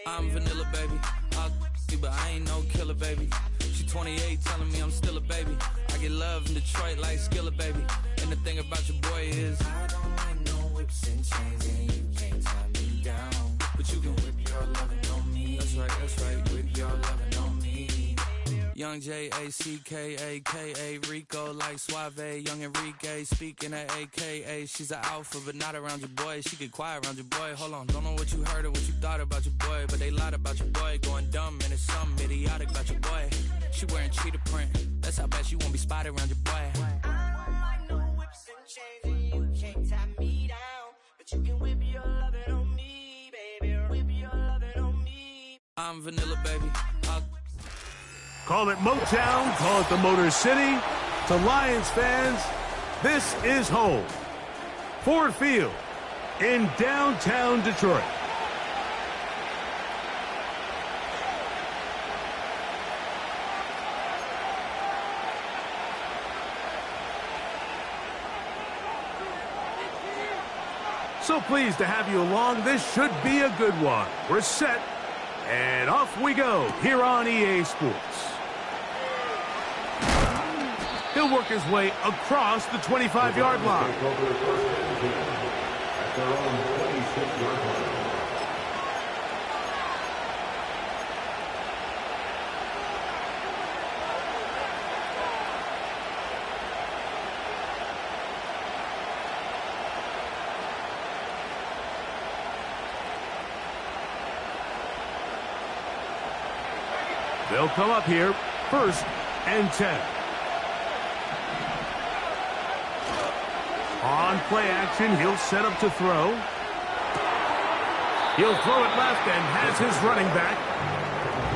I'm vanilla, baby. I'll you, but I ain't no killer, baby. She 28, telling me I'm still a baby. I get love in Detroit like Skillet, baby. And the thing about your boy is I don't like no whips and chains, and you can't tie me down. But you can whip your lovin' on me. That's right, whip your lovin' on me. Young J-A-C-K-A-K-A, Rico like Suave, Young Enrique, speaking at AKA. She's an alpha, but not around your boy. She get quiet around your boy. Hold on, don't know what you heard or what you thought about your boy, but they lied about your boy. Going dumb, and it's something idiotic about your boy. She wearing cheetah print, that's how bad she won't be spotted around your boy. I don't like no whips and chains, and you can't tie me down. But you can whip your lovin' on me, baby. Whip your lovin' on me. I'm vanilla, baby. Call it Motown, call it the Motor City. To Lions fans, this is home. Ford Field in downtown Detroit. So pleased to have you along. This should be a good one. We're set, and off we go here on EA Sports. He'll work his way across the 25-yard line. They'll come up here, 1st and 10. On play action, he'll set up to throw. He'll throw it left and has his running back.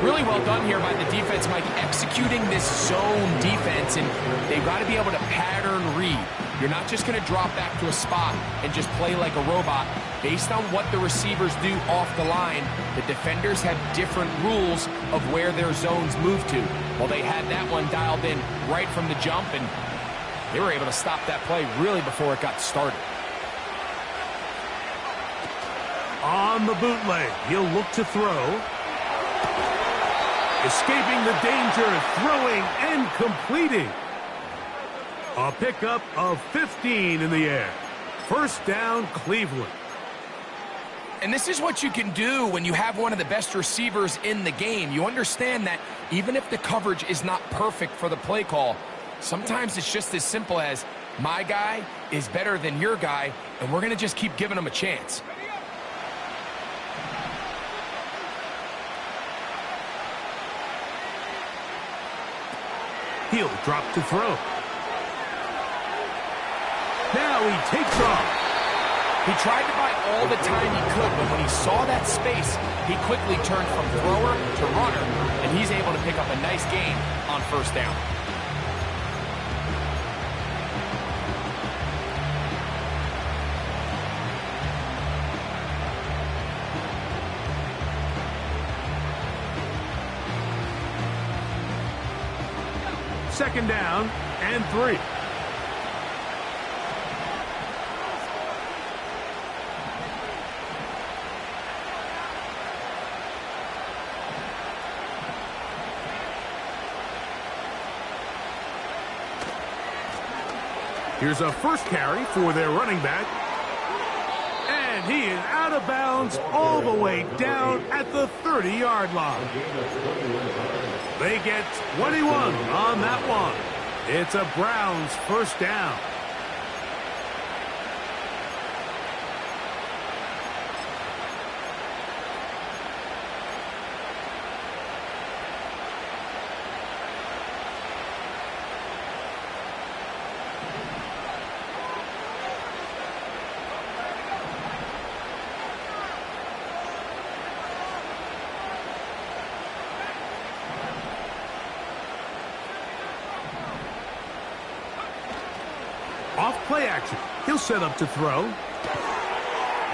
Really well done here by the defense, Mike, executing this zone defense, and they've got to be able to pattern read. You're not just going to drop back to a spot and just play like a robot. Based on what the receivers do off the line, the defenders have different rules of where their zones move to. Well, they had that one dialed in right from the jump, and they were able to stop that play really before it got started. On the bootleg, he'll look to throw. Escaping the danger, throwing and completing. A pickup of 15 in the air. 1st down, Cleveland. And this is what you can do when you have one of the best receivers in the game. You understand that even if the coverage is not perfect for the play call, sometimes it's just as simple as my guy is better than your guy, and we're going to just keep giving him a chance. He'll drop to throw. Now he takes off. He tried to buy all the time he could, but when he saw that space, he quickly turned from thrower to runner, and he's able to pick up a nice gain on 1st down. Second down and 3. Here's a first carry for their running back. And he is out of bounds all the way down at the 30-yard line. They get 21 on that one. It's a Browns 1st down. Off play action. He'll set up to throw.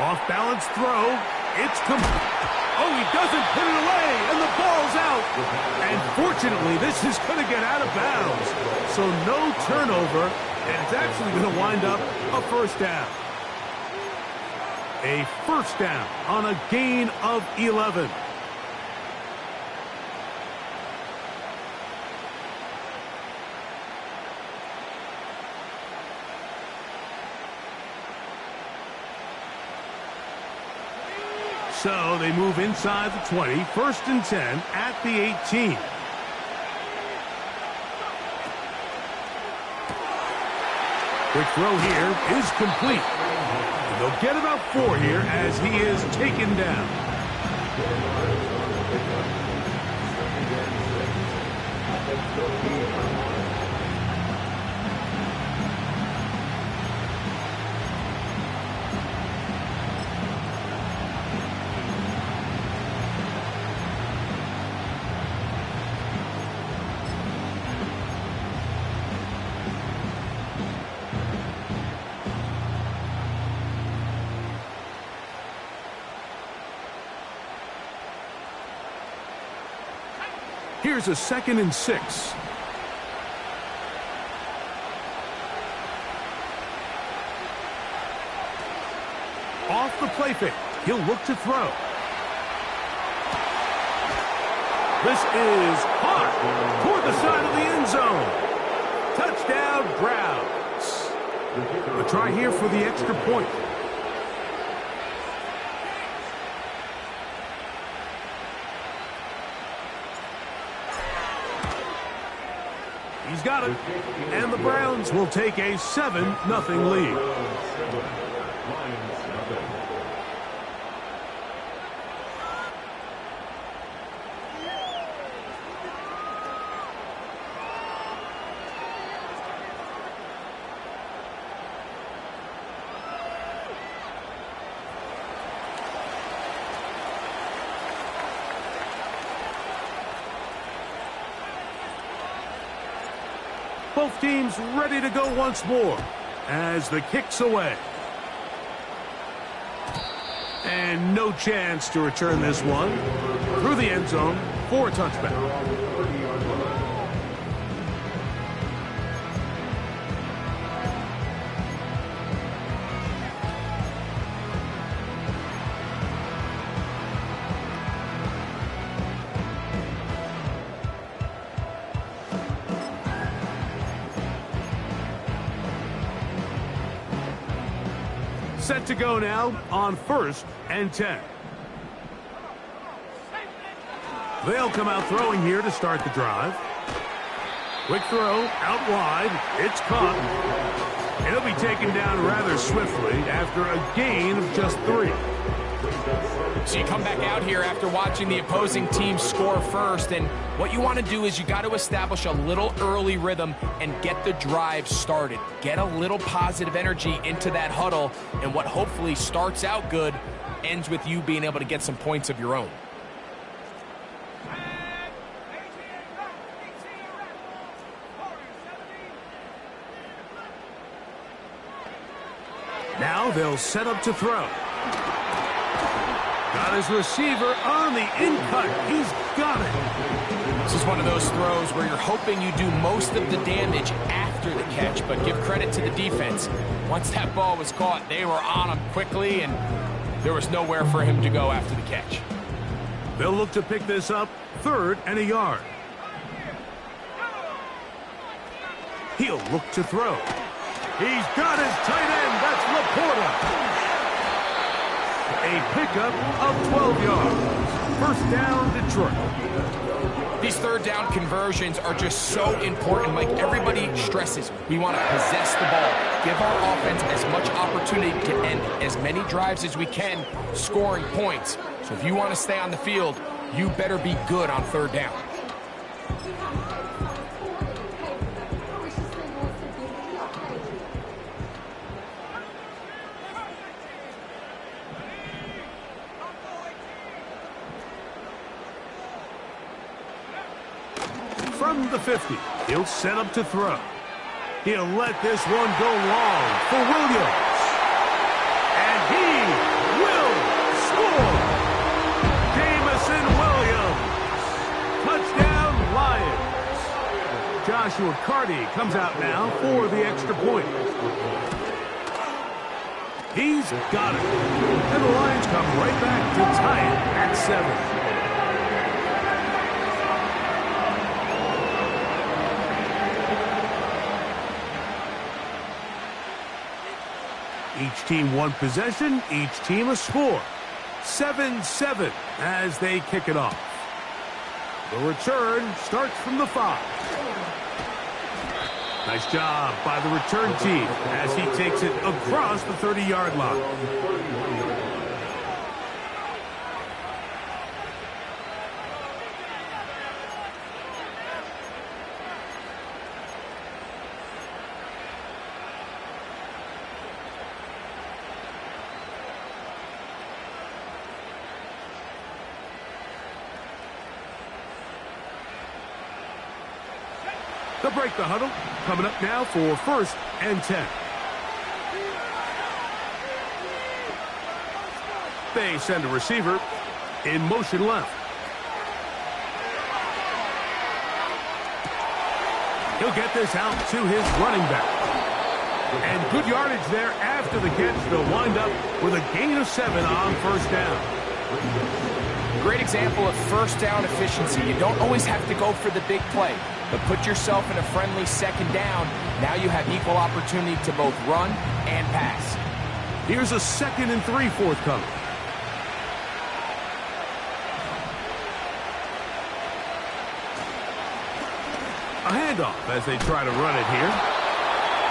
Off balance throw. It's oh, he doesn't put it away, and the ball's out. And fortunately, this is going to get out of bounds. So no turnover, and it's actually going to wind up a 1st down. A 1st down on a gain of 11. So they move inside the 20, 1st and 10 at the 18. Quick throw here is complete. And they'll get about 4 here as he is taken down. Here's a 2nd and 6. Off the play fake. He'll look to throw. This is hot toward the side of the end zone. Touchdown, Browns. A try here for the extra point. He's got it. And the Browns will take a 7-0 lead. Both teams ready to go once more as the kick's away. And no chance to return this one through the end zone for a touchback. Set to go now on 1st and 10. They'll come out throwing here to start the drive. Quick throw out wide. It's caught. And he'll be taken down rather swiftly after a gain of just 3. So you come back out here after watching the opposing team score first, and what you want to do is you got to establish a little early rhythm and get the drive started. Get a little positive energy into that huddle, and what hopefully starts out good ends with you being able to get some points of your own. Now they'll set up to throw. Got his receiver on the in-cut. He's got it. This is one of those throws where you're hoping you do most of the damage after the catch, but give credit to the defense. Once that ball was caught, they were on him quickly, and there was nowhere for him to go after the catch. They'll look to pick this up 3rd and a yard. He'll look to throw. He's got his tight end. That's Laporta. A pickup of 12 yards. 1st down, Detroit. These 3rd down conversions are just so important. Like everybody stresses, we want to possess the ball. Give our offense as much opportunity to end as many drives as we can, scoring points. So if you want to stay on the field, you better be good on 3rd down. From the 50, he'll set up to throw. He'll let this one go long for Williams. And he will score! Jamison Williams. Touchdown, Lions. Joshua Carty comes out now for the extra point. He's got it. And the Lions come right back to tie it at 7. Each team one possession, each team a score. 7-7 as they kick it off. The return starts from the 5. Nice job by the return team as he takes it across the 30-yard line. They'll break the huddle. Coming up now for 1st and 10. They send a receiver in motion left. He'll get this out to his running back. And good yardage there after the catch. They'll wind up with a gain of 7 on 1st down. Great example of 1st down efficiency. You don't always have to go for the big play, but put yourself in a friendly 2nd down. Now you have equal opportunity to both run and pass. Here's a 2nd and 3 forthcoming. A handoff as they try to run it here.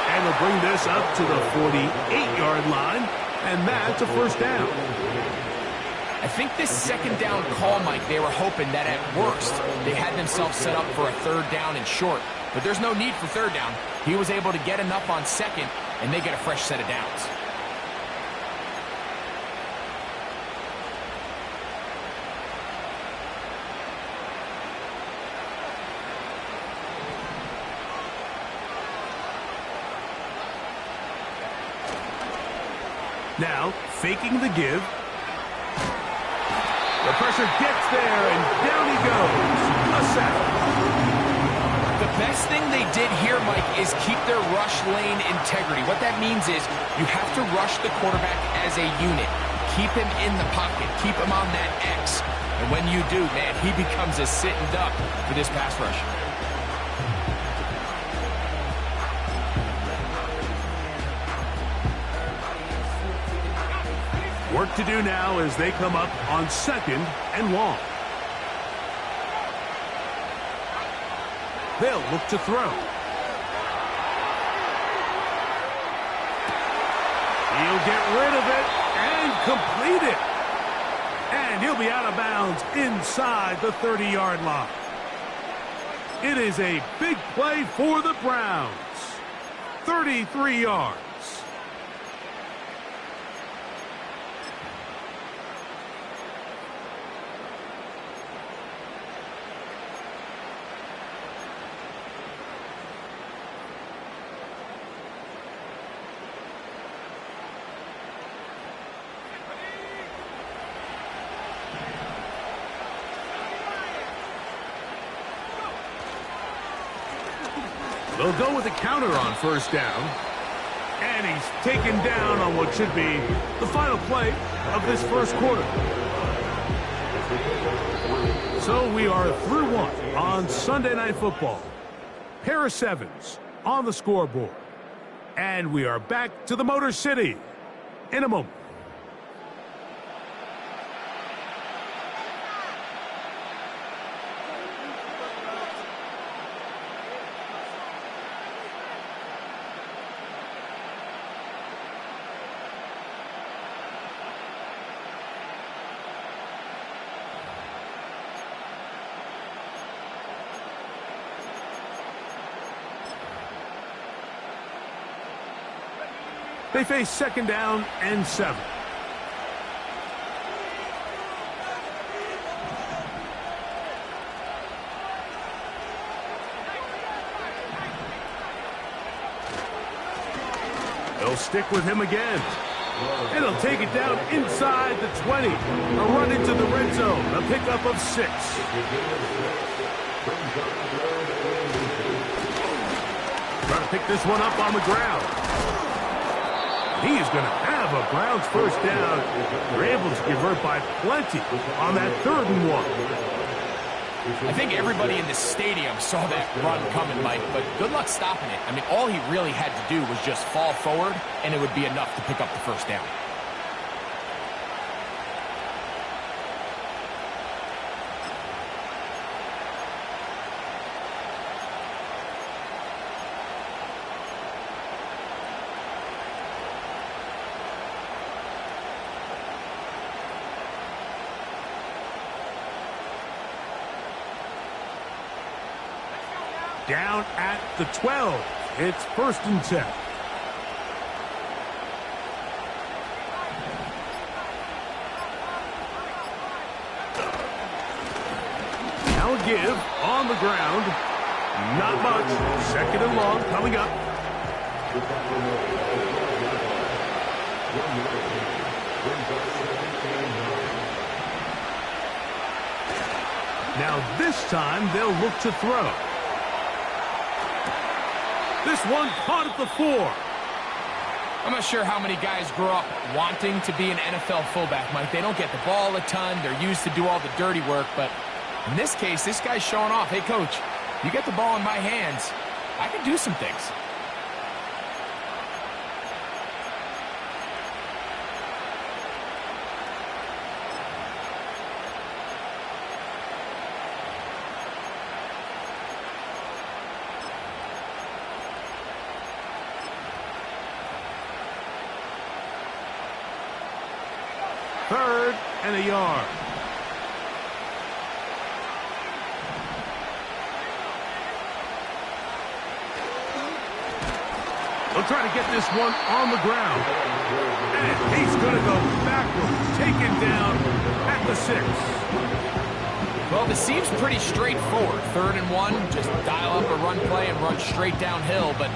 And they'll bring this up to the 48-yard line, and that's a 1st down. I think this 2nd down call, Mike, they were hoping that at worst they had themselves set up for a 3rd down and short. But there's no need for 3rd down. He was able to get enough on 2nd, and they get a fresh set of downs. Now, faking the give. The pressure gets there, and down he goes. A sack. The best thing they did here, Mike, is keep their rush lane integrity. What that means is you have to rush the quarterback as a unit. Keep him in the pocket. Keep him on that X. And when you do, man, he becomes a sitting duck for this pass rush. Work to do now as they come up on 2nd and long. They'll look to throw. He'll get rid of it and complete it. And he'll be out of bounds inside the 30-yard line. It is a big play for the Browns. 33 yards. They'll go with a counter on 1st down. And he's taken down on what should be the final play of this 1st quarter. So we are through 1 on Sunday Night Football. Pair of 7s on the scoreboard. And we are back to the Motor City in a moment. They face 2nd down and 7. They'll stick with him again. And he'll take it down inside the 20. A run into the red zone. A pickup of 6. Trying to pick this one up on the ground. He is going to have a Browns 1st down. They're able to convert by plenty on that 3rd and 1. I think everybody in the stadium saw that run coming, Mike, but good luck stopping it. I mean, all he really had to do was just fall forward, and it would be enough to pick up the 1st down. Down at the 12. It's 1st and 10. Now a give on the ground. Not much. 2nd and long coming up. Now this time they'll look to throw. This one caught at the 4. I'm not sure how many guys grow up wanting to be an NFL fullback, Mike. They don't get the ball a ton. They're used to do all the dirty work. But in this case, this guy's showing off. Hey, coach, you get the ball in my hands, I can do some things. Third and a yard. They'll try to get this one on the ground. And he's going to go backwards, taken down at the 6. Well, this seems pretty straightforward. 3rd and 1, just dial up a run play and run straight downhill. But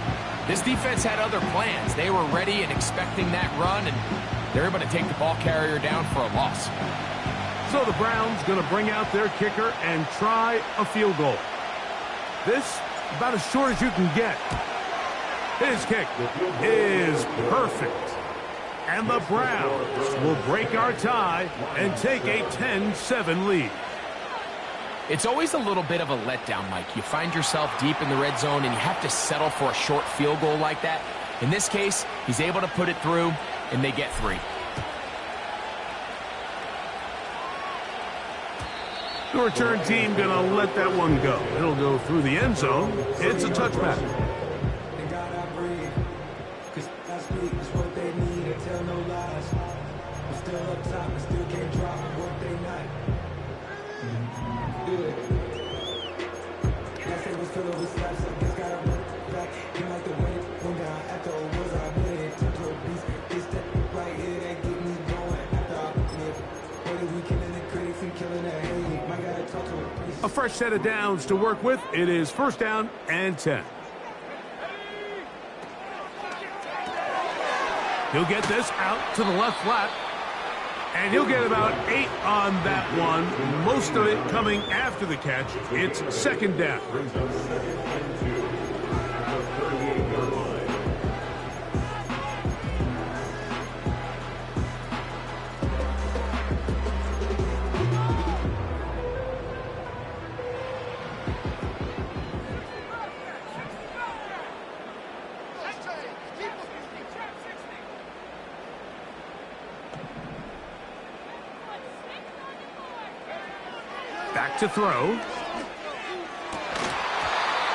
this defense had other plans. They were ready and expecting that run, and they're able to take the ball carrier down for a loss. So the Browns going to bring out their kicker and try a field goal. This about as short as you can get. His kick is perfect. And the Browns will break our tie and take a 10-7 lead. It's always a little bit of a letdown, Mike. You find yourself deep in the red zone and you have to settle for a short field goal like that. In this case, he's able to put it through, and they get 3. The return team going to let that one go. It'll go through the end zone. It's a touchback. Thank God I breathe, 'cause last week is what they need. I tell no lies. I'm still up top, I still can't drop workday night. Good. Last day was filled with slaps, I guess gotta work back. Came like the wind, went down after a was I winning. Turn to a beast, this step right here, that get me going. After I live, what are we killing the critics and killing the hate? My gotta talk to a priest. A fresh set of downs to work with. It is 1st down and 10. He'll get this out to the left flat. And he'll get about 8 on that one. Most of it coming after the catch. It's 2nd down. Back to throw.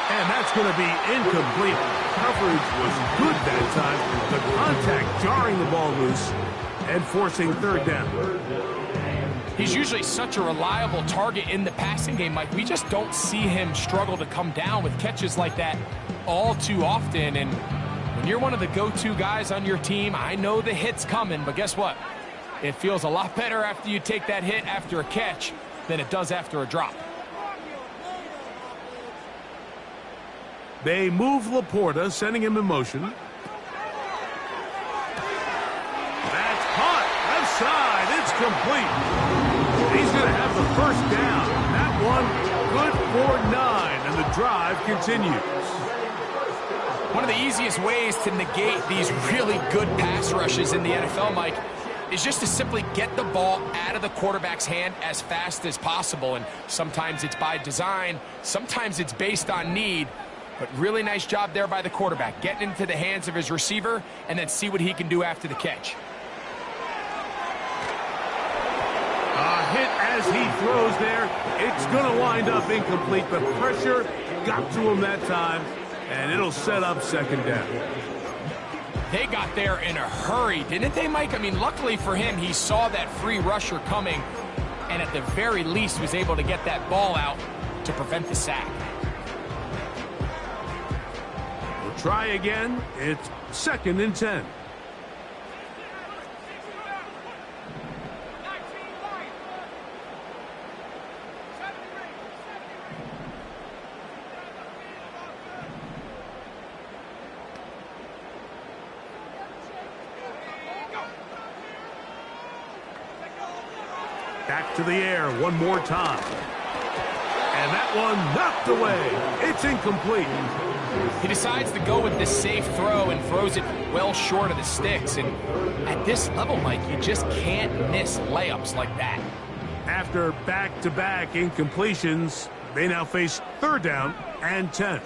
And that's going to be incomplete. Coverage was good that time. The contact jarring the ball loose and forcing 3rd down. He's usually such a reliable target in the passing game, Mike. We just don't see him struggle to come down with catches like that all too often. And when you're one of the go-to guys on your team, I know the hit's coming, but guess what? It feels a lot better after you take that hit after a catch than it does after a drop. They move Laporta, sending him in motion. That's caught. Left side. It's complete. He's going to have the 1st down. That one good for 9, and the drive continues. One of the easiest ways to negate these really good pass rushes in the NFL, Mike, is just to simply get the ball out of the quarterback's hand as fast as possible. And sometimes it's by design, sometimes it's based on need. But really nice job there by the quarterback, getting into the hands of his receiver and then see what he can do after the catch. A hit as he throws there. It's going to wind up incomplete. The pressure got to him that time, and it'll set up 2nd down. They got there in a hurry, didn't they, Mike? I mean, luckily for him, he saw that free rusher coming and at the very least was able to get that ball out to prevent the sack. Try again. It's 2nd and 10. Back to the air one more time. And that one knocked away. It's incomplete. He decides to go with the safe throw and throws it well short of the sticks. And at this level, Mike, you just can't miss layups like that. After back-to-back incompletions, they now face 3rd down and 10.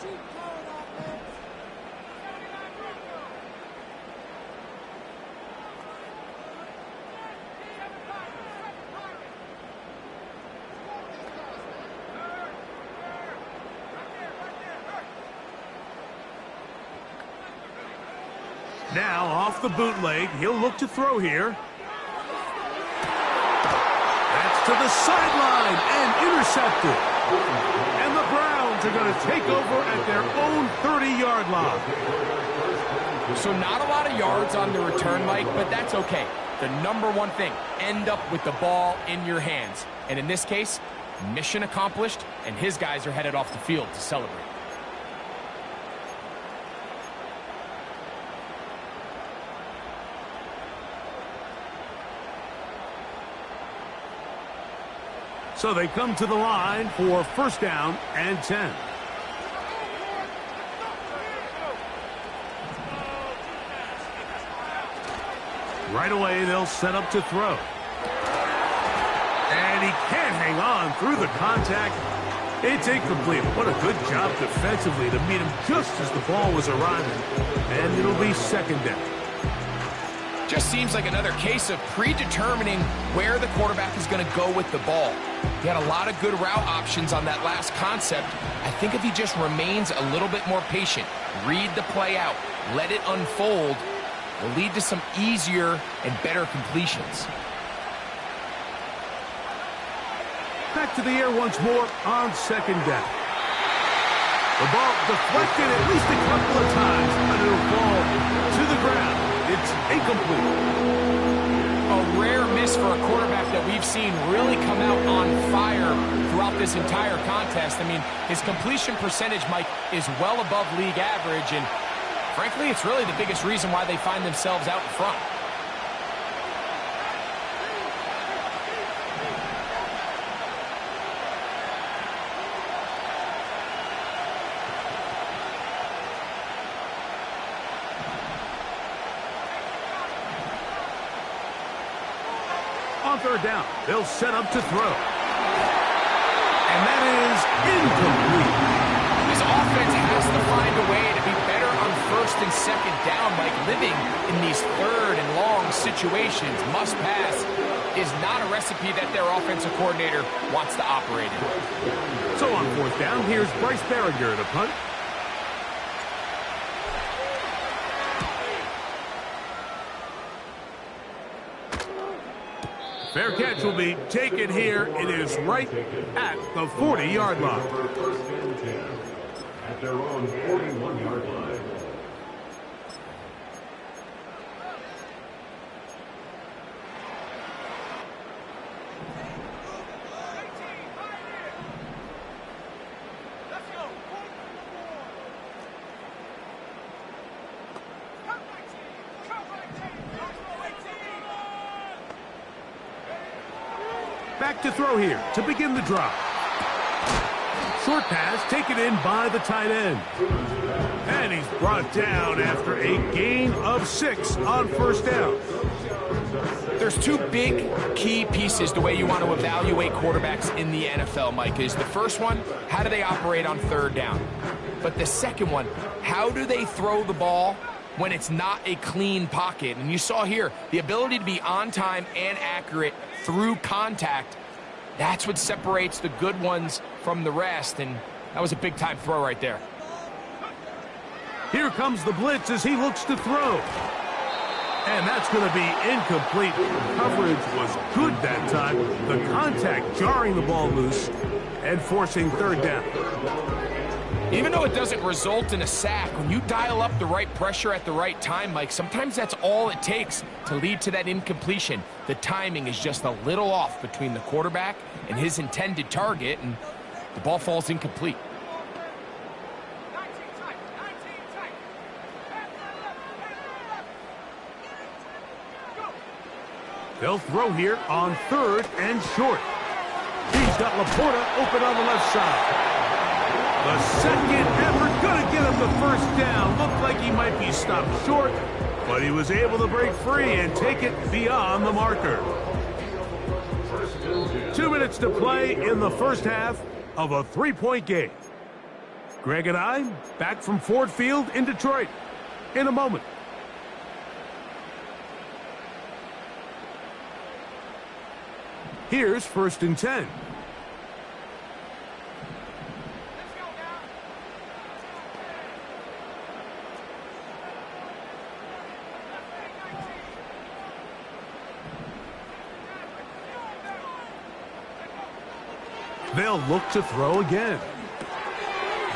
Now, off the bootleg, he'll look to throw here. That's to the sideline and intercepted. And the Browns are going to take over at their own 30-yard line. So not a lot of yards on the return, Mike, but that's okay. The number one thing, end up with the ball in your hands. And in this case, mission accomplished, and his guys are headed off the field to celebrate. So they come to the line for 1st down and 10. Right away, they'll set up to throw. And he can't hang on through the contact. It's incomplete. What a good job defensively to meet him just as the ball was arriving. And it'll be 2nd down. Just seems like another case of predetermining where the quarterback is going to go with the ball. He had a lot of good route options on that last concept. I think if he just remains a little bit more patient, read the play out, let it unfold, will lead to some easier and better completions. Back to the air once more on 2nd down. The ball deflected at least a couple of times, but it'll fall to the ground. It's incomplete. A rare miss for a quarterback that we've seen really come out on fire throughout this entire contest. I mean, his completion percentage, Mike, is well above league average, and frankly, it's really the biggest reason why they find themselves out in front. On 3rd down, they'll set up to throw. And that is incomplete. This offense has to find a way to be better on 1st and 2nd down, like living in these 3rd and long situations. Must pass is not a recipe that their offensive coordinator wants to operate in. So on 4th down, here's Bryce Berringer to punt. Fair catch will be taken here. It is right at the 40-yard line. At their own 41-yard line. Back to throw here to begin the drive. Short pass taken in by the tight end. And he's brought down after a gain of 6 on 1st down. There's 2 big key pieces the way you want to evaluate quarterbacks in the NFL, Mike. Is the first one, how do they operate on 3rd down? But the second one, how do they throw the ball when it's not a clean pocket? And you saw here, the ability to be on time and accurate through contact, that's what separates the good ones from the rest, and that was a big-time throw right there. Here comes the blitz as he looks to throw. And that's going to be incomplete. Coverage was good that time. The contact jarring the ball loose and forcing 3rd down. Even though it doesn't result in a sack, when you dial up the right pressure at the right time, Mike, sometimes that's all it takes to lead to that incompletion. The timing is just a little off between the quarterback and his intended target, and the ball falls incomplete. They'll throw here on 3rd and short. He's got Laporta open on the left side. The second effort gonna get him the first down. Looked like he might be stopped short, but he was able to break free and take it beyond the marker. 2 minutes to play in the first half of a 3-point game. Greg and I back from Ford Field in Detroit in a moment. Here's 1st and 10. They'll look to throw again.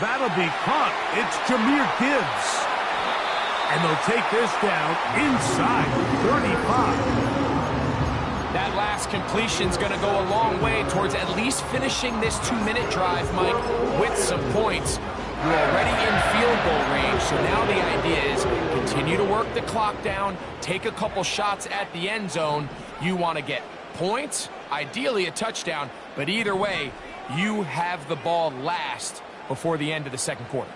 That'll be caught. It's Jahmyr Gibbs. And they'll take this down inside 35. That last completion's going to go a long way towards at least finishing this 2-minute drive, Mike, with some points. You're already in field goal range, so now the idea is continue to work the clock down, take a couple shots at the end zone. You want to get points, ideally a touchdown, but either way, you have the ball last before the end of the second quarter.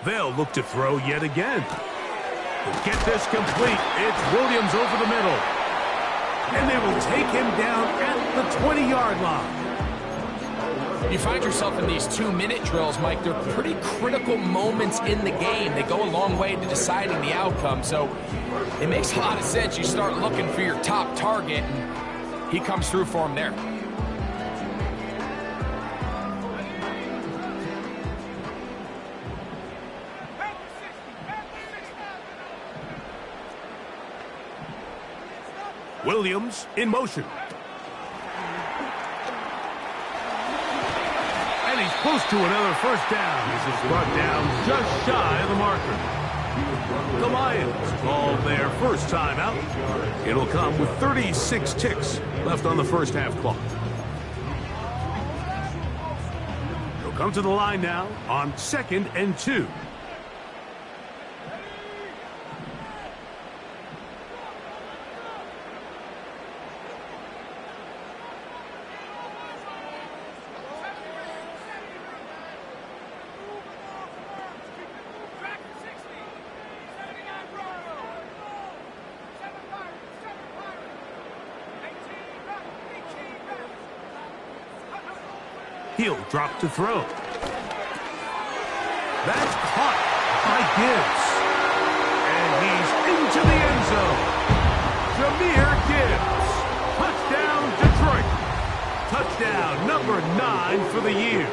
They'll look to throw yet again. Get this complete. It's Williams over the middle. And they will take him down at the 20-yard line. You find yourself in these 2-minute drills, Mike. They're pretty critical moments in the game. They go a long way to deciding the outcome. So it makes a lot of sense. You start looking for your top target, and he comes through for him there. Williams in motion. And he's close to another first down. This is brought down just shy of the marker. The Lions call their first timeout. It'll come with 36 ticks left on the first half clock. They'll come to the line now on 2nd and 2. He'll drop to throw. That's caught by Gibbs. And he's into the end zone. Jahmyr Gibbs. Touchdown, Detroit. Touchdown number 9 for the year.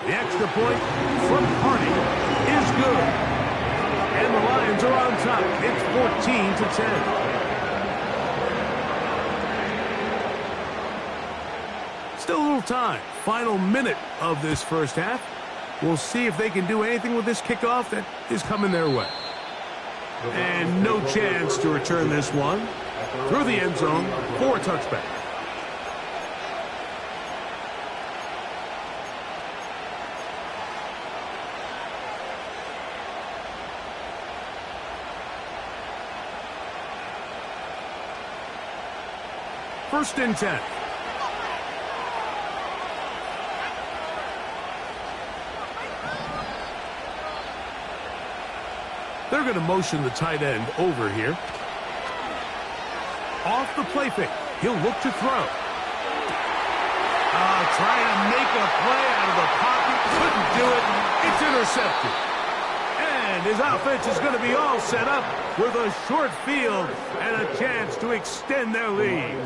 The extra point from Harding is good. And the Lions are on top. It's 14-10. Still a little time. Final minute of this first half. We'll see if they can do anything with this kickoff that is coming their way. And no chance to return this one through the end zone for a touchback. First and 10. They're going to motion the tight end over here. Off the play fake. He'll look to throw. Trying to make a play out of the pocket. Couldn't do it. It's intercepted. And his offense is going to be all set up with a short field and a chance to extend their lead.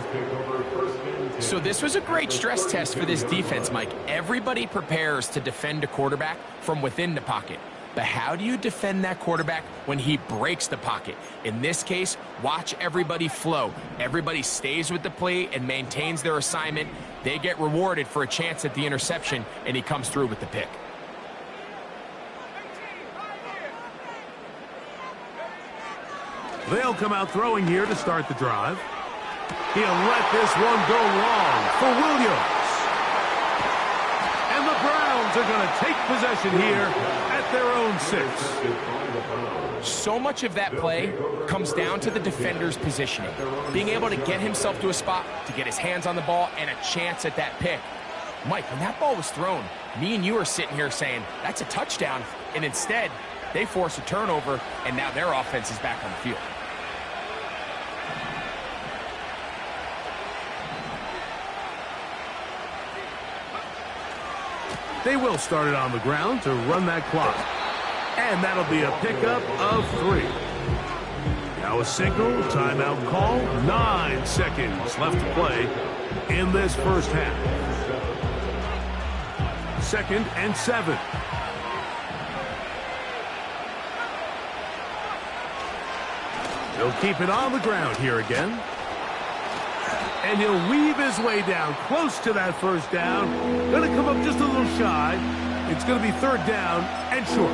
So this was a great stress test for this defense, Mike. Everybody prepares to defend a quarterback from within the pocket. But how do you defend that quarterback when he breaks the pocket? In this case, watch everybody flow. Everybody stays with the play and maintains their assignment. They get rewarded for a chance at the interception, and he comes through with the pick. They'll come out throwing here to start the drive. He'll let this one go long for Williams. And the Browns are going to take possession here at their own 6. So much of that play comes down to the defender's positioning. Being able to get himself to a spot, to get his hands on the ball, and a chance at that pick. Mike, when that ball was thrown, me and you are sitting here saying, that's a touchdown. And instead, they force a turnover, and now their offense is back on the field. They will start it on the ground to run that clock. And that'll be a pickup of 3. Now a signal, timeout call, 9 seconds left to play in this first half. 2nd and 7. He'll keep it on the ground here again. And he'll weave his way down close to that first down. Going to come up just a little shy. It's going to be 3rd down and short.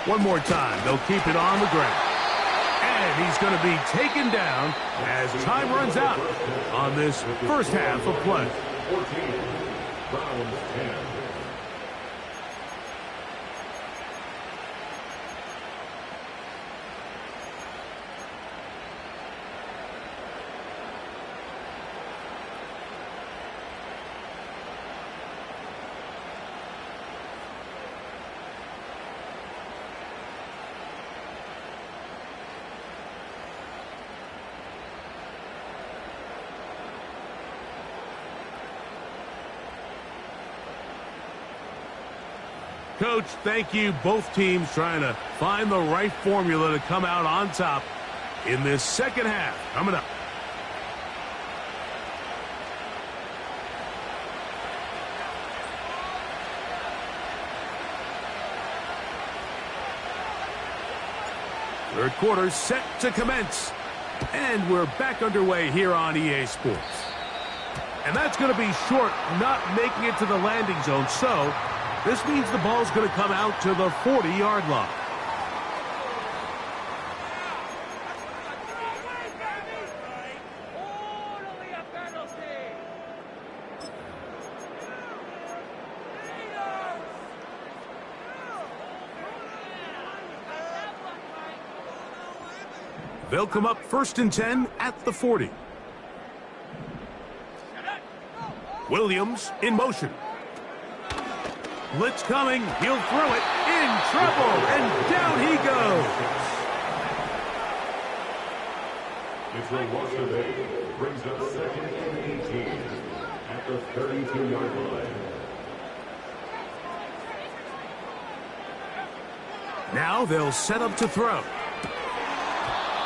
One more time, they'll keep it on the ground. And he's going to be taken down as time runs out on this first half of play. 14, Browns 10. Coach, thank you. Both teams trying to find the right formula to come out on top in this second half. Coming up. Third quarter set to commence. And we're back underway here on EA Sports. And that's going to be short, not making it to the landing zone. So this means the ball's going to come out to the 40-yard line. They'll come up 1st and 10 at the 40. Williams in motion. Blitz coming. He'll throw it. In trouble. And down he goes. It's a loss of 8. Brings up 2nd and 18 at the 32-yard line. Now they'll set up to throw.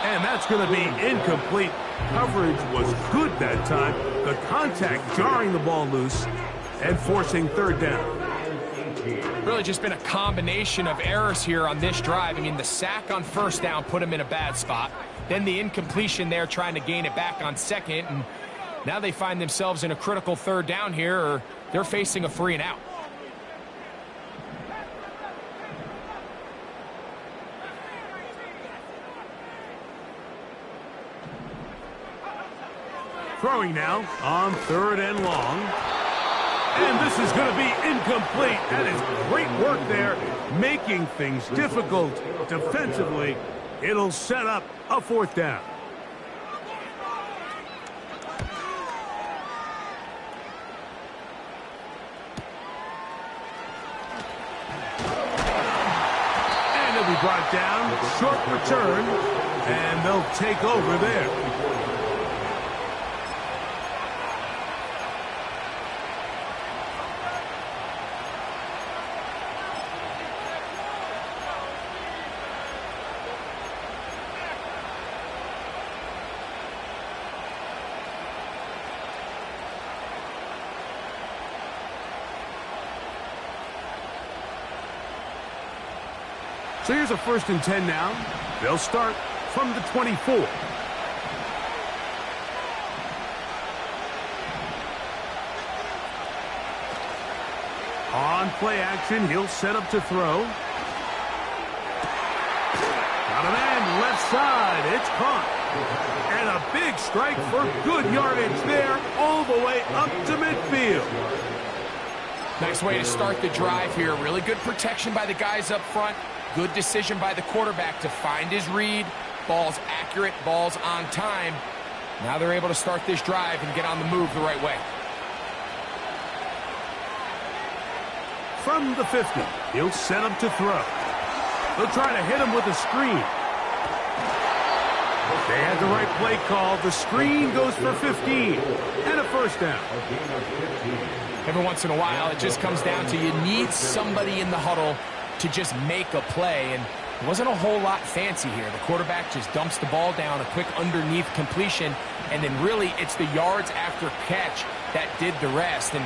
And that's going to be incomplete. Coverage was good that time. The contact jarring the ball loose and forcing 3rd down. Really just been a combination of errors here on this drive. I mean, the sack on 1st down put him in a bad spot. Then the incompletion there trying to gain it back on 2nd. And now they find themselves in a critical 3rd down here, or they're facing a 3 and out. Throwing now on 3rd and long. And this is going to be incomplete. That is great work there, making things difficult defensively. It'll set up a 4th down. And he'll be brought down. Short return, and they'll take over there. So here's a 1st and 10 now. They'll start from the 24. On play action, he'll set up to throw. Got a man left side. It's caught. And a big strike for good yardage there all the way up to midfield. Nice way to start the drive here. Really good protection by the guys up front. Good decision by the quarterback to find his read. Ball's accurate, ball's on time. Now they're able to start this drive and get on the move the right way. From the 50, he'll set up to throw. They'll try to hit him with a screen. They had the right play call. The screen goes for 15 and a 1st down. Every once in a while, it just comes down to you need somebody in the huddle to just make a play, and it wasn't a whole lot fancy here. The quarterback just dumps the ball down, a quick underneath completion, and then really it's the yards after catch that did the rest, and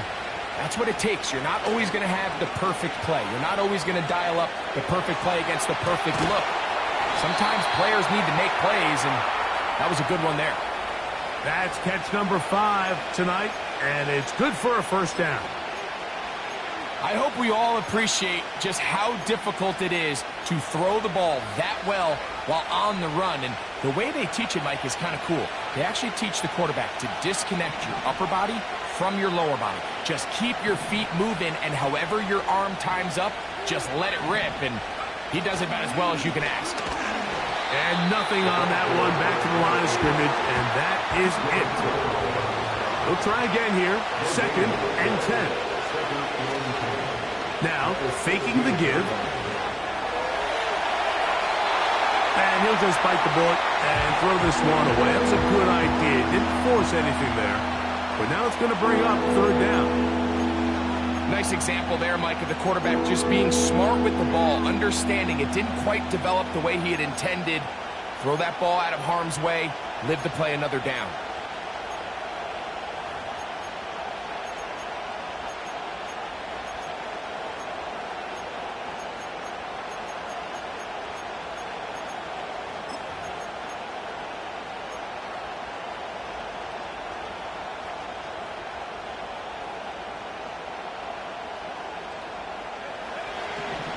that's what it takes. You're not always going to have the perfect play. You're not always going to dial up the perfect play against the perfect look. Sometimes players need to make plays, and that was a good one there. That's catch number 5 tonight, and it's good for a 1st down. I hope we all appreciate just how difficult it is to throw the ball that well while on the run. And the way they teach it, Mike, is kind of cool. They actually teach the quarterback to disconnect your upper body from your lower body. Just keep your feet moving, and however your arm times up, just let it rip. And he does it about as well as you can ask. And nothing on that one. Back to the line of scrimmage, and that is it. They'll try again here. 2nd and 10. Now, faking the give. And he'll just bite the bullet and throw this one away. That's a good idea. Didn't force anything there. But now it's going to bring up 3rd down. Nice example there, Mike, of the quarterback just being smart with the ball, understanding it didn't quite develop the way he had intended. Throw that ball out of harm's way, live to play another down.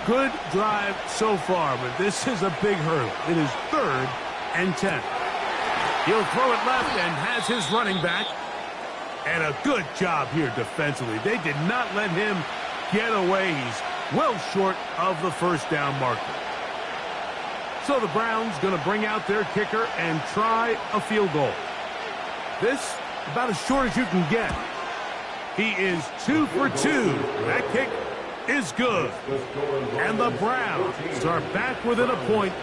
Good drive so far, but this is a big hurdle. It is 3rd and 10. He'll throw it left and has his running back. And a good job here defensively. They did not let him get away. He's well short of the 1st down marker. So the Browns going to bring out their kicker and try a field goal. This about as short as you can get. He is 2 for 2. That kick is good. And the Browns are back within a point.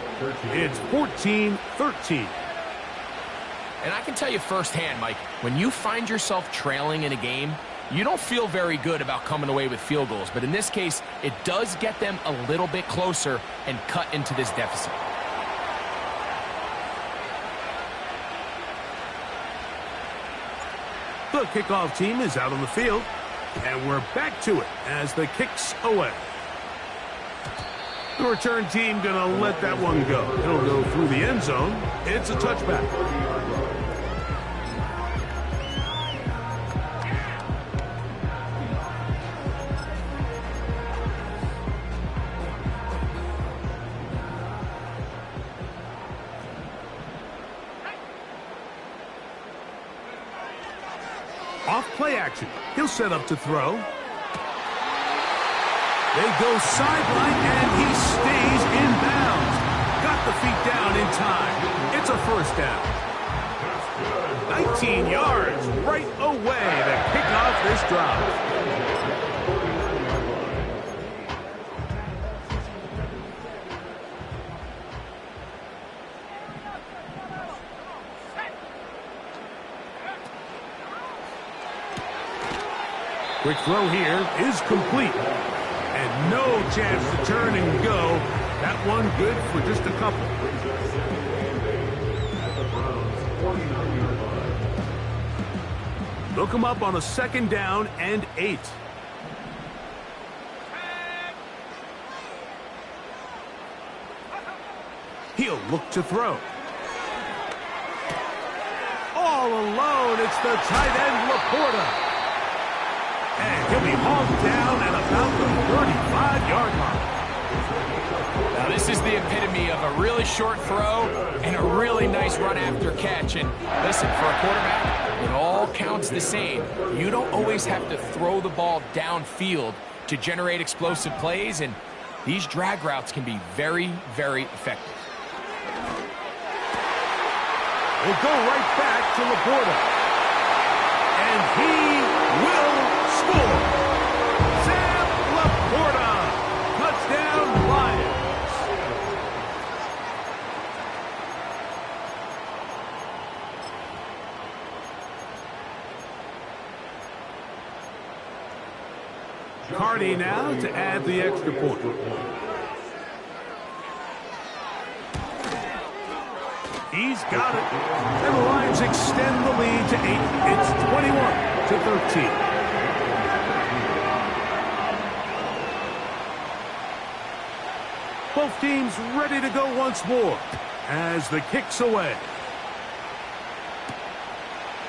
It's 14-13. And I can tell you firsthand, Mike, when you find yourself trailing in a game, you don't feel very good about coming away with field goals. But in this case, it does get them a little bit closer and cut into this deficit. The kickoff team is out on the field. And we're back to it as the kick's away. The return team going to let that one go. It'll go through the end zone. It's a touchback. Off play action. He'll set up to throw. They go sideline, and he stays in bounds. Got the feet down in time. It's a 1st down. 19 yards right away to kick off this drive. Quick throw here is complete. And no chance to turn and go. That one good for just a couple. Look him up on a 2nd down and 8. He'll look to throw. All alone, it's the tight end, Laporta. And he'll be hauled down at about the 35-yard line. Now, this is the epitome of a really short throw and a really nice run after catch. And listen, for a quarterback, it all counts the same. You don't always have to throw the ball downfield to generate explosive plays, and these drag routes can be very, very effective. We'll go right back to Laporta. And he will score. Sam Laporta. Touchdown, Lions. Cardi now to add the extra point. He's got it. And the Lions extend the lead to 8. It's 21-13. Both teams ready to go once more as the kick's away.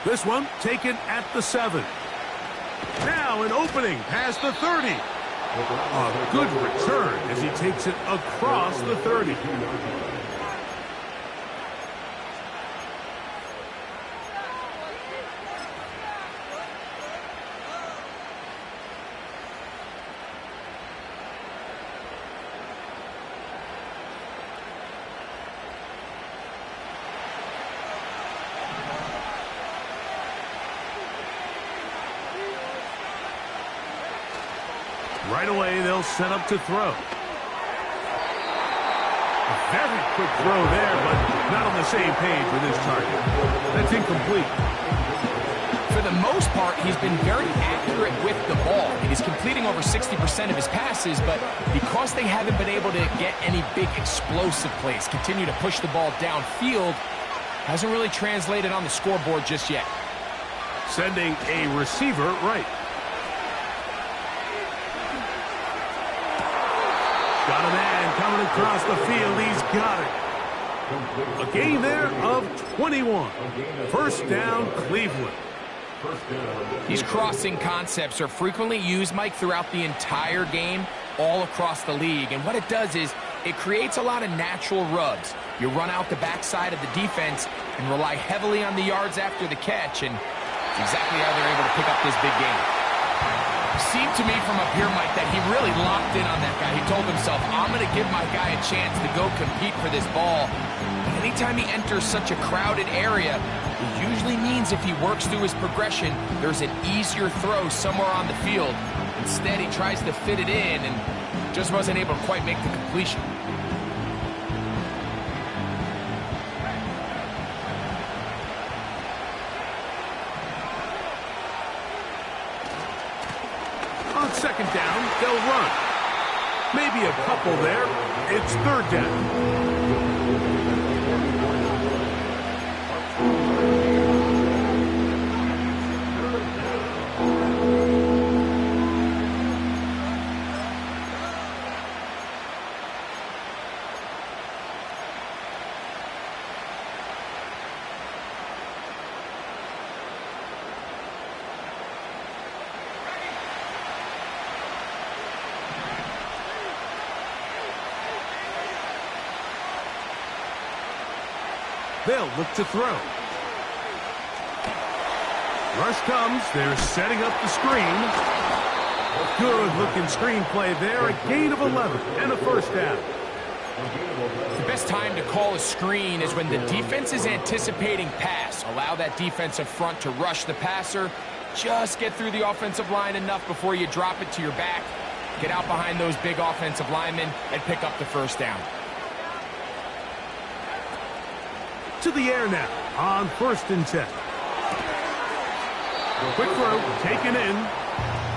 This one taken at the 7. Now an opening past the 30. A good return as he takes it across the 30. Right away, they'll set up to throw. A very quick throw there, but not on the same page with his target. That's incomplete. For the most part, he's been very accurate with the ball. He's completing over 60% of his passes, but because they haven't been able to get any big explosive plays, continue to push the ball downfield, hasn't really translated on the scoreboard just yet. Sending a receiver right. Got a man coming across the field. He's got it. A gain there of 21. First down, Cleveland. These crossing concepts are frequently used, Mike, throughout the entire game, all across the league. And what it does is it creates a lot of natural rubs. You run out the backside of the defense and rely heavily on the yards after the catch, and it's exactly how they're able to pick up this big game. Seemed to me from up here, Mike, that he really locked in on that guy. He told himself, I'm going to give my guy a chance to go compete for this ball. But anytime he enters such a crowded area, it usually means if he works through his progression, there's an easier throw somewhere on the field. Instead, he tries to fit it in and just wasn't able to quite make the completion. On 2nd down, they'll run. Maybe a couple there. It's 3rd down. They'll look to throw. Rush comes. They're setting up the screen. Good-looking screen play there. A gain of 11 and a first down. The best time to call a screen is when the defense is anticipating pass. Allow that defensive front to rush the passer. Just get through the offensive line enough before you drop it to your back. Get out behind those big offensive linemen and pick up the first down. To the air now on 1st and 10. Quick throw taken in.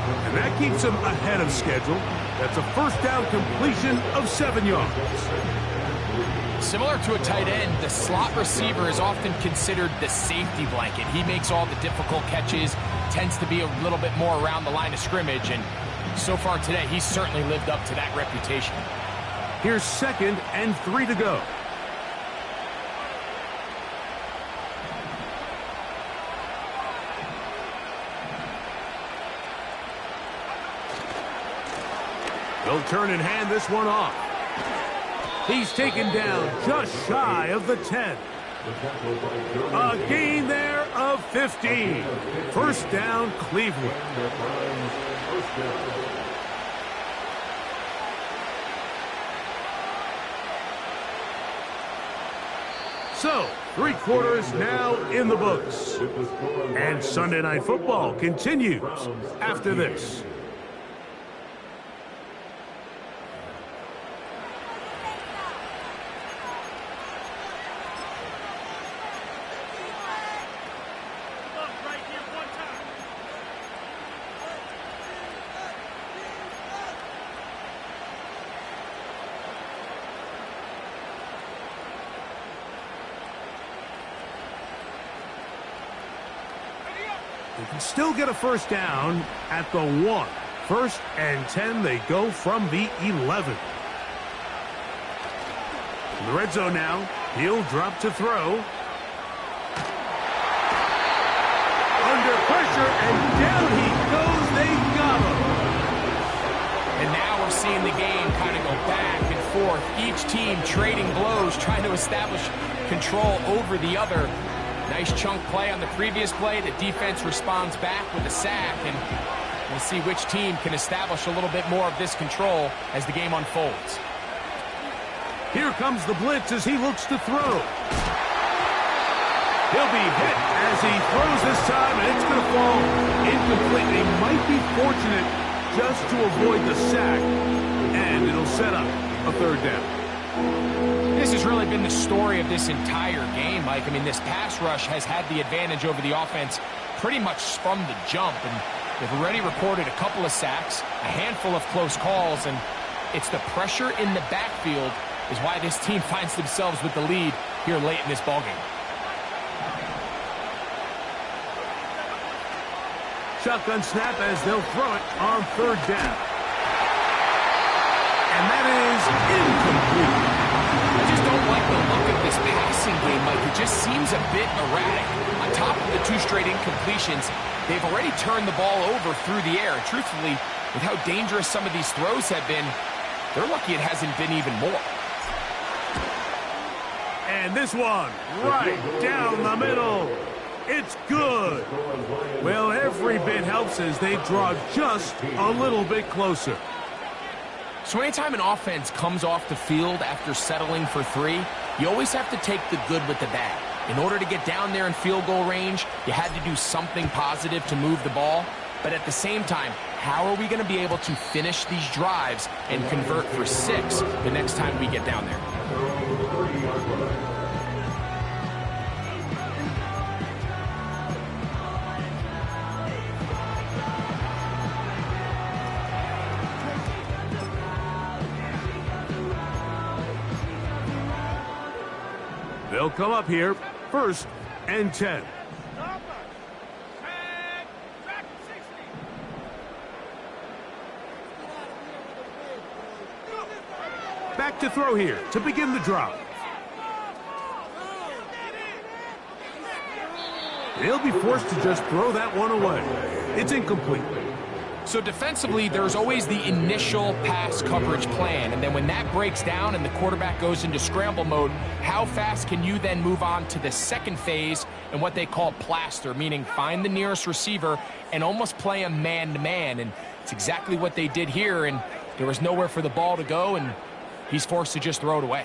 And that keeps him ahead of schedule. That's a first down completion of 7 yards. Similar to a tight end, the slot receiver is often considered the safety blanket. He makes all the difficult catches, tends to be a little bit more around the line of scrimmage, and so far today, he's certainly lived up to that reputation. Here's 2nd and 3 to go. They'll turn and hand this one off. He's taken down just shy of the 10. A gain there of 15. First down, Cleveland. So, 3 quarters now in the books. And Sunday Night Football continues after this. They can still get a first down at the 1. 1st and 10, they go from the 11. In the red zone now, he'll drop to throw. Under pressure, and down he goes. They got him. And now we're seeing the game kind of go back and forth. Each team trading blows, trying to establish control over the other. Nice chunk play on the previous play. The defense responds back with a sack, and we'll see which team can establish a little bit more of this control as the game unfolds. Here comes the blitz as he looks to throw. He'll be hit as he throws this time, and it's going to fall incomplete. They might be fortunate just to avoid the sack, and it'll set up a 3rd down. This has really been the story of this entire game, Mike. I mean, this pass rush has had the advantage over the offense pretty much from the jump, and they've already recorded a couple of sacks, a handful of close calls, and it's the pressure in the backfield is why this team finds themselves with the lead here late in this ballgame. Shotgun snap as they'll throw it on 3rd down. And that is incomplete. I just don't like the look of this passing game, Mike. It just seems a bit erratic. On top of the 2 straight incompletions, they've already turned the ball over through the air. And truthfully, with how dangerous some of these throws have been, they're lucky it hasn't been even more. And this one, right down the middle. It's good. Well, every bit helps as they draw just a little bit closer. So anytime an offense comes off the field after settling for 3, you always have to take the good with the bad. In order to get down there in field goal range, you had to do something positive to move the ball. But at the same time, how are we going to be able to finish these drives and convert for 6 the next time we get down there? They'll come up here, 1st and 10. Back to throw here to begin the drive. They'll be forced to just throw that one away. It's incomplete. So defensively, there's always the initial pass coverage plan, and then when that breaks down and the quarterback goes into scramble mode, how fast can you then move on to the second phase and what they call plaster, meaning find the nearest receiver and almost play a man-to-man, and it's exactly what they did here, and there was nowhere for the ball to go, and he's forced to just throw it away.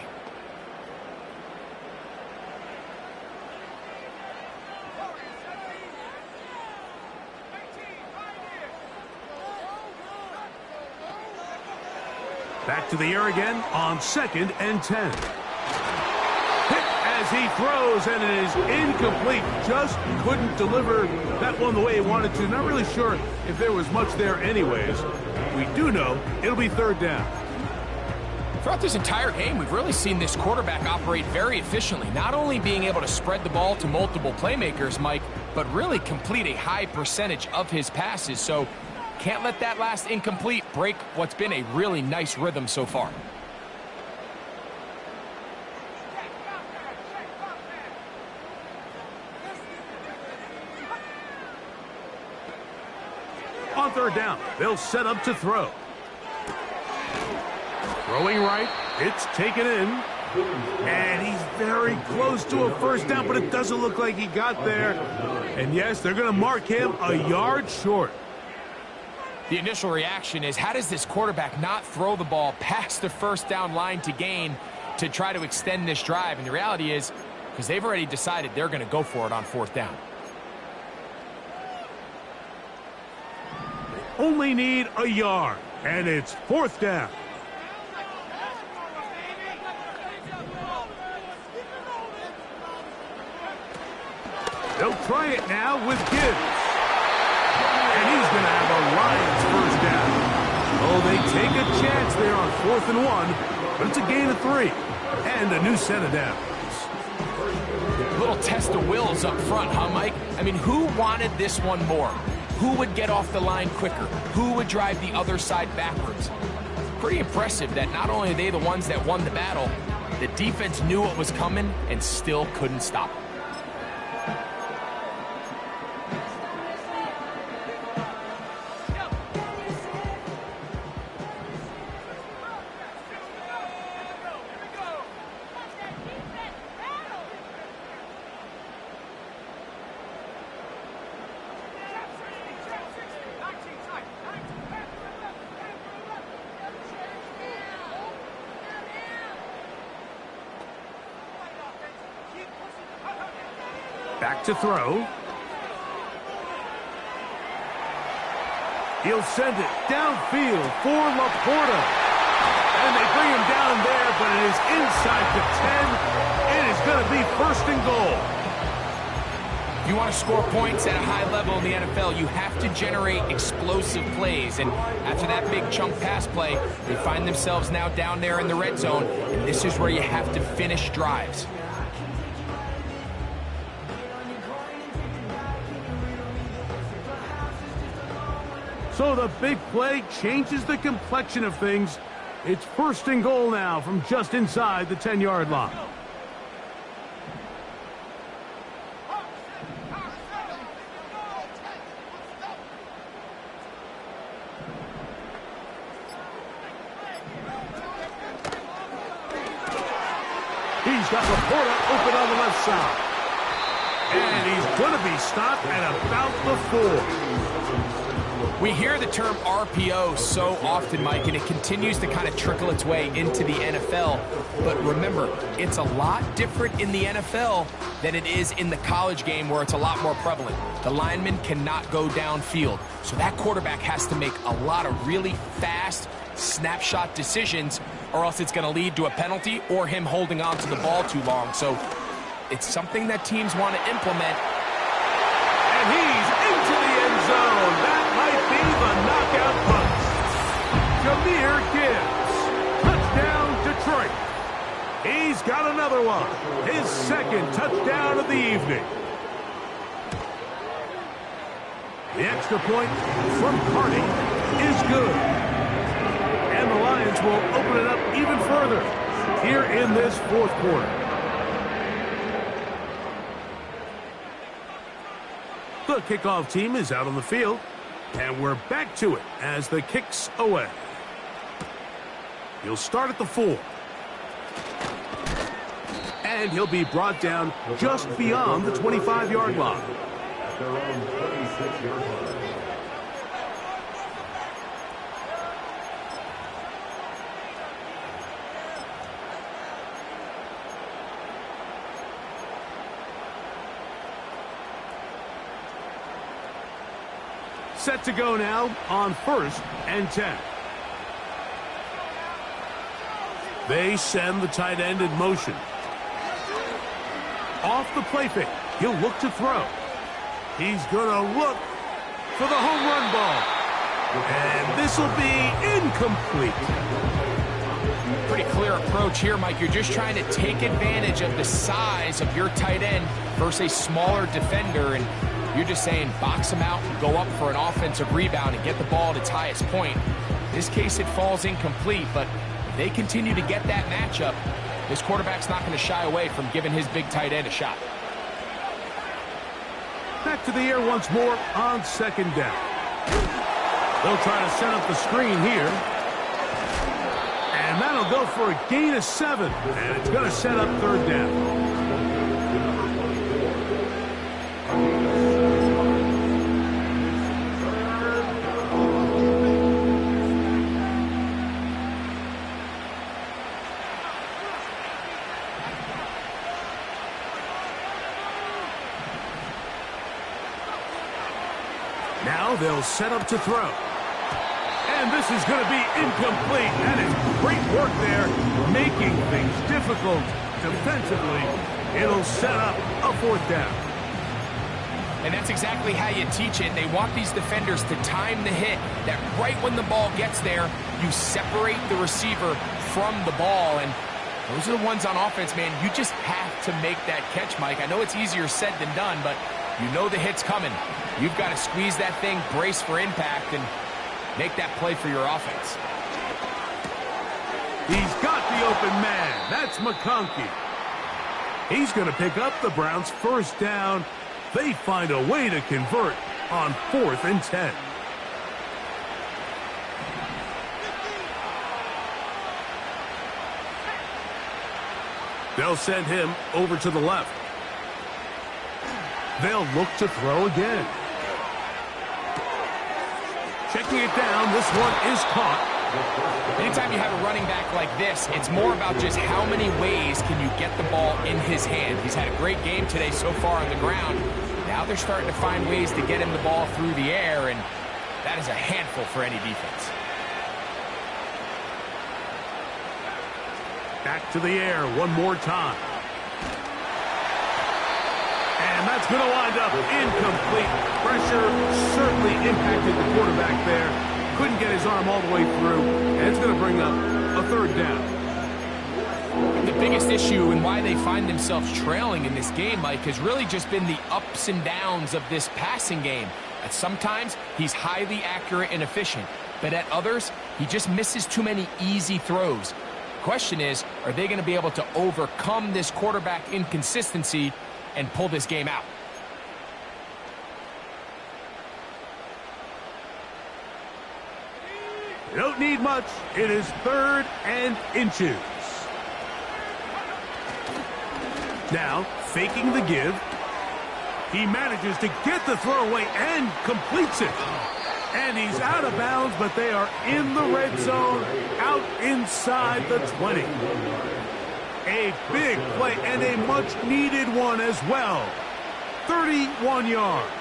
Back to the air again on 2nd and 10. Hit as as he throws, and it is incomplete. Just couldn't deliver that one the way he wanted to. Not really sure if there was much there anyways. We do know it'll be third down. Throughout this entire game, we've really seen this quarterback operate very efficiently, not only being able to spread the ball to multiple playmakers, Mike, but really complete a high percentage of his passes. So can't let that last incomplete break what's been a really nice rhythm so far. On third down, they'll set up to throw. Throwing right, it's taken in. And he's very close to a first down, but it doesn't look like he got there. And yes, they're going to mark him a yard short. The initial reaction is, how does this quarterback not throw the ball past the first down line to gain to try to extend this drive? And the reality is, because they've already decided they're going to go for it on fourth down. Only need a yard, and it's fourth down. They'll try it now with Gibbs. And he's going to have a Lions first down. Oh, they take a chance there on 4th and 1, but it's a gain of 3 and a new set of downs. A little test of wills up front, huh, Mike? I mean, who wanted this one more? Who would get off the line quicker? Who would drive the other side backwards? Pretty impressive that not only are they the ones that won the battle, the defense knew what was coming and still couldn't stop it. Back to throw. He'll send it downfield for Laporta. And they bring him down there, but it is inside the 10. It is going to be first and goal. If you want to score points at a high level in the NFL, you have to generate explosive plays. And after that big chunk pass play, they find themselves now down there in the red zone. And this is where you have to finish drives. So the big play changes the complexion of things. It's first and goal now from just inside the 10-yard line. He's got Laporta open on the left side. And he's going to be stopped at about the 4. We hear the term RPO so often, Mike, and it continues to kind of trickle its way into the NFL. But remember, it's a lot different in the NFL than it is in the college game where it's a lot more prevalent. The lineman cannot go downfield. So that quarterback has to make a lot of really fast snapshot decisions, or else it's going to lead to a penalty or him holding on to the ball too long. So it's something that teams want to implement. And he's into the end zone. That might be the knockout punch. Jahmyr Gibbs. Touchdown, Detroit. He's got another one. His second touchdown of the evening. The extra point from Carney is good. And the Lions will open it up even further here in this fourth quarter. The kickoff team is out on the field, and we're back to it as the kick's away. He'll start at the 4. And he'll be brought down just beyond the 25-yard line. At their own 26-yard line. Set to go now on 1st and 10. They send the tight end in motion. Off the play fake. He'll look to throw. He's going to look for the home run ball. And this will be incomplete. Pretty clear approach here, Mike. You're just trying to take advantage of the size of your tight end versus a smaller defender, and you're just saying box him out and go up for an offensive rebound and get the ball at its highest point. In this case, it falls incomplete, but if they continue to get that matchup, this quarterback's not going to shy away from giving his big tight end a shot. Back to the air once more on second down. They'll try to set up the screen here. And that'll go for a gain of 7. And it's going to set up third down. Now they'll set up to throw. And this is going to be incomplete. That is great work there, making things difficult defensively. It'll set up a fourth down. And that's exactly how you teach it. They want these defenders to time the hit, that right when the ball gets there, you separate the receiver from the ball. And those are the ones on offense, man. You just have to make that catch, Mike. I know it's easier said than done, but you know the hit's coming. You've got to squeeze that thing, brace for impact, and make that play for your offense. He's got the open man. That's McConkey. He's going to pick up the Browns' first down. They find a way to convert on 4th and 10. They'll send him over to the left. They'll look to throw again. Checking it down, this one is caught. Anytime you have a running back like this, it's more about just how many ways can you get the ball in his hand. He's had a great game today so far on the ground. Now they're starting to find ways to get him the ball through the air, and that is a handful for any defense. Back to the air one more time. And that's going to wind up incomplete. Pressure certainly impacted the quarterback there. Couldn't get his arm all the way through, and it's going to bring up a third down. The biggest issue and why they find themselves trailing in this game, Mike, has really just been the ups and downs of this passing game. At sometimes, he's highly accurate and efficient, but at others, he just misses too many easy throws. The question is, are they going to be able to overcome this quarterback inconsistency and pull this game out? You don't need much. It is 3rd and inches. Now, faking the give. He manages to get the throw away and completes it. And he's out of bounds, but they are in the red zone, out inside the 20. A big play and a much-needed one as well. 31 yards.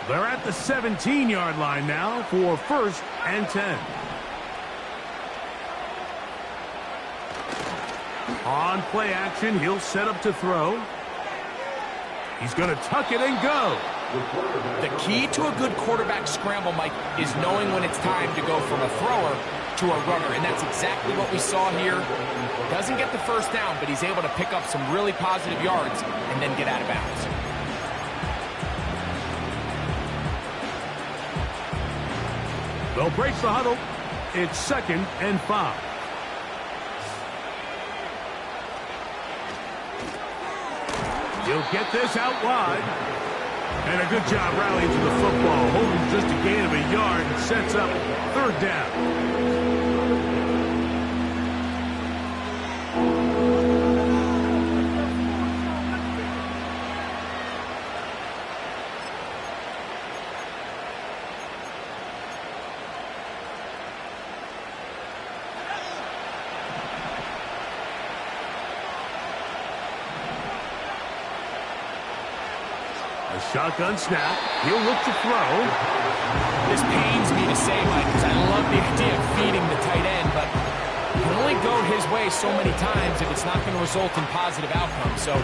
They're at the 17-yard line now for 1st and 10. On play action, he'll set up to throw. He's going to tuck it and go. The key to a good quarterback scramble, Mike, is knowing when it's time to go from a thrower to a runner, and that's exactly what we saw here. Doesn't get the first down, but he's able to pick up some really positive yards and then get out of bounds. They'll break the huddle. It's 2nd and 5. He'll get this out wide. And a good job rallying to the football. Holding just a gain of a yard and sets up 3rd down. A shotgun snap. He'll look to throw. This pains me to say, Mike, because I love the idea of feeding the tight end, but you can only only go his way so many times if it's not going to result in positive outcomes. So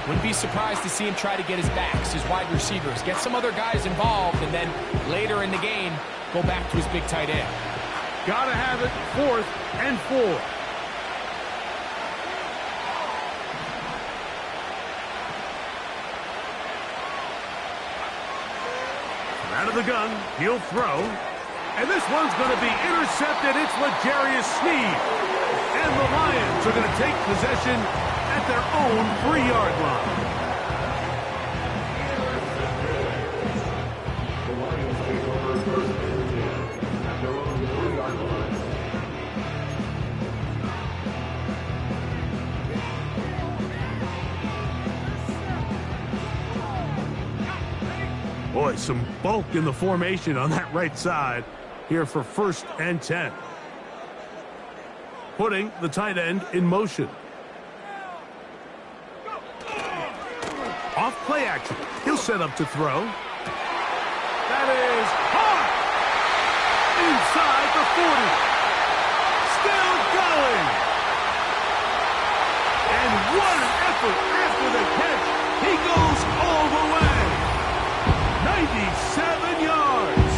wouldn't be surprised to see him try to get his backs, his wide receivers, get some other guys involved, and then later in the game, go back to his big tight end. Gotta have it, 4th and 4. Out of the gun, he'll throw. And this one's going to be intercepted. It's L'Jarius Sneed. And the Lions are going to take possession at their own 3-yard line. The Lions take over 1st and 10 at their own 3-yard line. Boy, some bulk in the formation on that right side here for 1st and 10. Putting the tight end in motion. Off play action. He'll set up to throw. That is hard. Inside the 40. Still going. And what an effort after the catch. He goes all the way. 97 yards.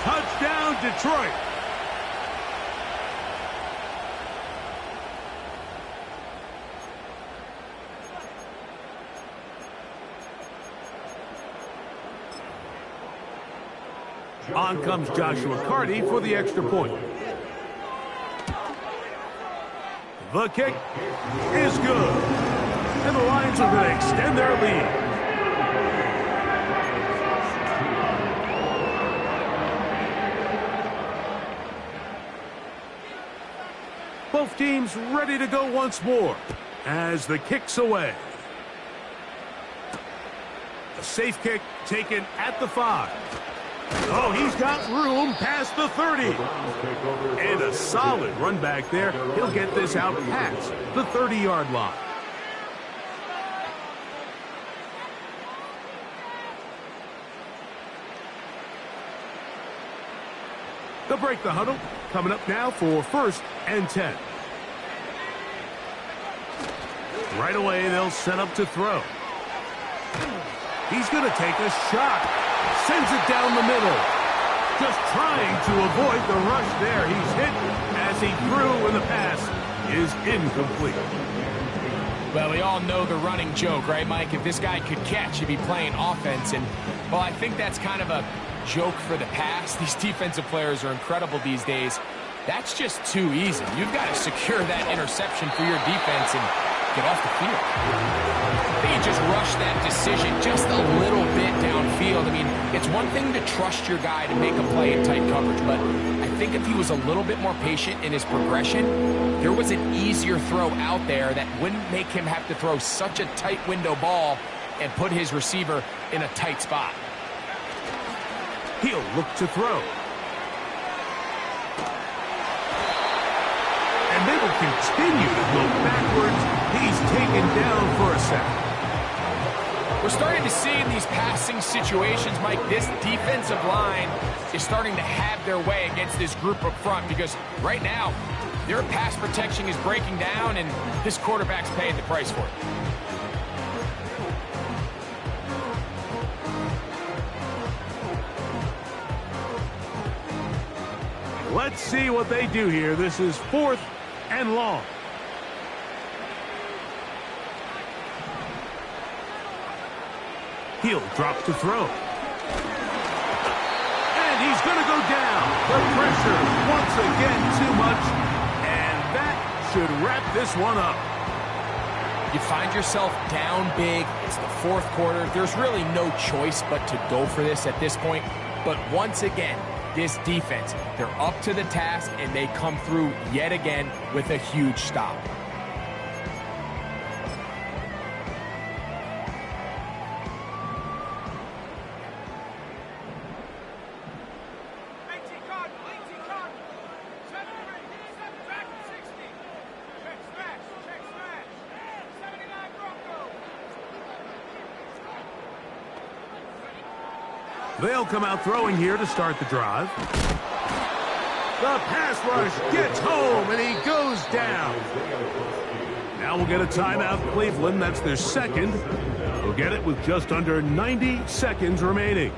Touchdown, Detroit. On comes Joshua Carty for the extra point. The kick is good. And the Lions are going to extend their lead. Both teams ready to go once more as the kick's away. A safe kick taken at the 5. Oh, he's got room past the 30. And a solid run back there. He'll get this out past the 30-yard line. They'll break the huddle. Coming up now for 1st and 10. Right away, they'll set up to throw. He's going to take a shot. Sends it down the middle. Just trying to avoid the rush there. He's hit as he threw, and the pass is incomplete. Well, we all know the running joke, right, Mike? If this guy could catch, he'd be playing offense. And, well, I think that's kind of a joke for the past. These defensive players are incredible these days. That's just too easy. You've got to secure that interception for your defense and get off the field. They just rushed that decision just a little bit downfield. I mean, it's one thing to trust your guy to make a play in tight coverage, but I think if he was a little bit more patient in his progression, there was an easier throw out there that wouldn't make him have to throw such a tight window ball and put his receiver in a tight spot. He'll look to throw. And they will continue to go backwards. He's taken down for a sack. We're starting to see in these passing situations, Mike, this defensive line is starting to have their way against this group up front because right now, their pass protection is breaking down and this quarterback's paying the price for it. Let's see what they do here. This is 4th and long. He'll drop to throw. And he's going to go down. The pressure once again too much. And that should wrap this one up. You find yourself down big. It's the 4th quarter. There's really no choice but to go for this at this point. But once again, this defense, they're up to the task, and they come through yet again with a huge stop. They'll come out throwing here to start the drive. The pass rush gets home, and he goes down. Now we'll get a timeout, Cleveland. That's their second. We'll get it with just under 90 seconds remaining.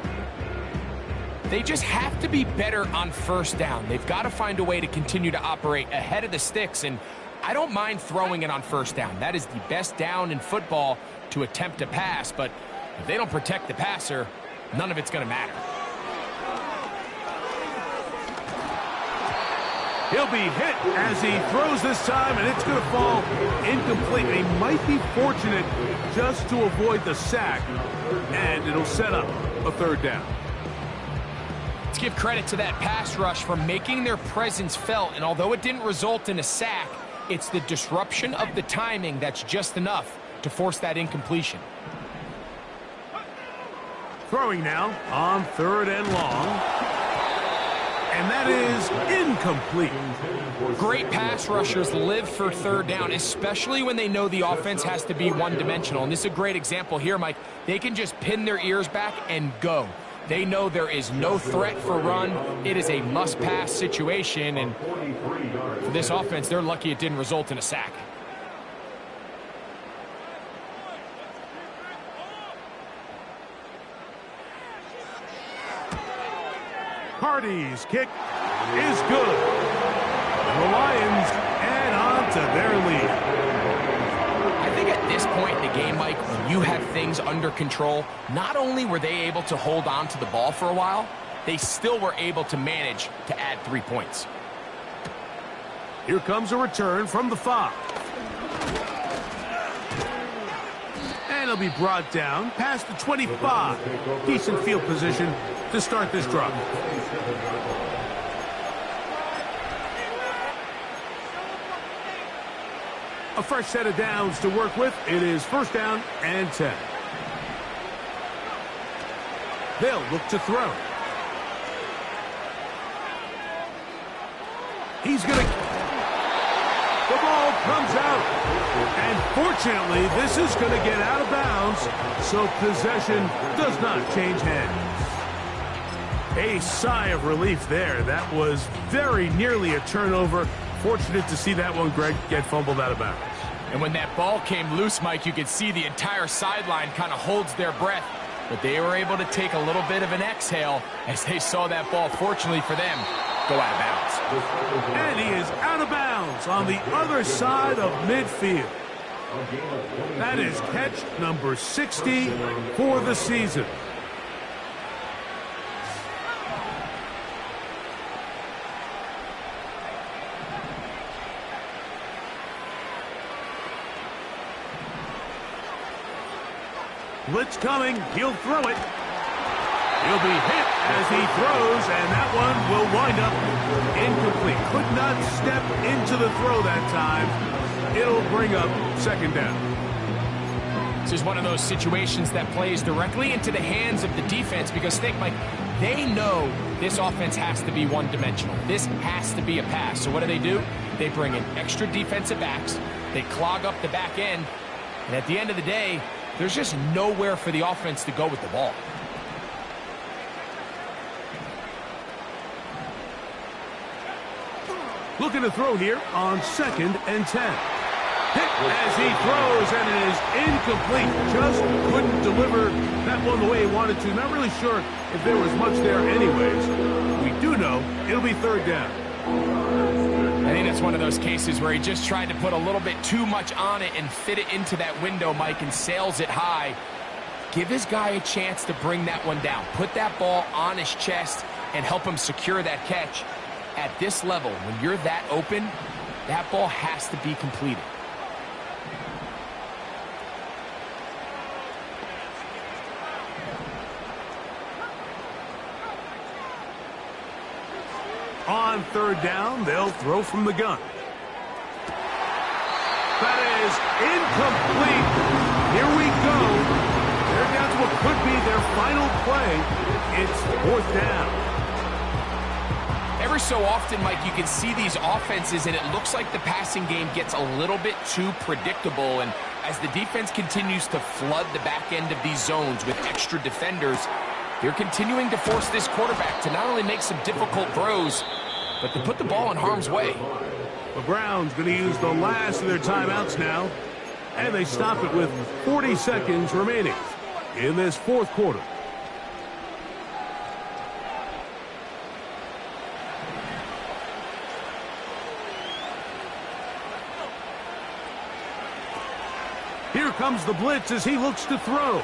They just have to be better on first down. They've got to find a way to continue to operate ahead of the sticks, and I don't mind throwing it on first down. That is the best down in football to attempt to pass, but if they don't protect the passer, none of it's going to matter. He'll be hit as he throws this time, and it's going to fall incomplete. He might be fortunate just to avoid the sack, and it'll set up a third down. Let's give credit to that pass rush for making their presence felt, and although it didn't result in a sack, it's the disruption of the timing that's just enough to force that incompletion. Throwing now on third and long. And that is incomplete. Great pass rushers live for third down, especially when they know the offense has to be one-dimensional. And this is a great example here, Mike. They can just pin their ears back and go. They know there is no threat for run. It is a must-pass situation, and for this offense, they're lucky it didn't result in a sack. Hardy's kick is good. The Lions add on to their lead. I think at this point in the game, Mike, when you have things under control, not only were they able to hold on to the ball for a while, they still were able to manage to add 3 points. Here comes a return from the 5. And he'll be brought down past the 25. Decent field position to start this drive. A fresh set of downs to work with. It is first down and 10. They'll look to throw. He's going to... The ball comes out. And fortunately, this is going to get out of bounds, so possession does not change hands. A sigh of relief there. That was very nearly a turnover. Fortunate to see that one, Greg, get fumbled out of bounds. And when that ball came loose, Mike, you could see the entire sideline kind of holds their breath. But they were able to take a little bit of an exhale as they saw that ball, fortunately for them, go out of bounds. And he is out of bounds on the other side of midfield. That is catch number 60 for the season. Blitz coming. He'll throw it. He'll be hit as he throws, and that one will wind up incomplete. Could not step into the throw that time. It'll bring up second down. This is one of those situations that plays directly into the hands of the defense because think, Mike, they know this offense has to be one-dimensional. This has to be a pass. So what do? They bring in extra defensive backs. They clog up the back end. And at the end of the day, there's just nowhere for the offense to go with the ball. Looking to throw here on second and 10. Hit as he throws, and it is incomplete. Just couldn't deliver that one the way he wanted to. Not really sure if there was much there anyways. We do know it'll be third down. I think it's one of those cases where he just tried to put a little bit too much on it and fit it into that window, Mike, and sails it high. Give his guy a chance to bring that one down. Put that ball on his chest and help him secure that catch. At this level, when you're that open, that ball has to be completed. On third down, they'll throw from the gun. That is incomplete. Here we go. They're down to what could be their final play. It's fourth down. Every so often, Mike, you can see these offenses, and it looks like the passing game gets a little bit too predictable. And as the defense continues to flood the back end of these zones with extra defenders, they're continuing to force this quarterback to not only make some difficult throws, but to put the ball in harm's way. The Browns going to use the last of their timeouts now, and they stop it with 40 seconds remaining in this fourth quarter. Here comes the blitz as he looks to throw.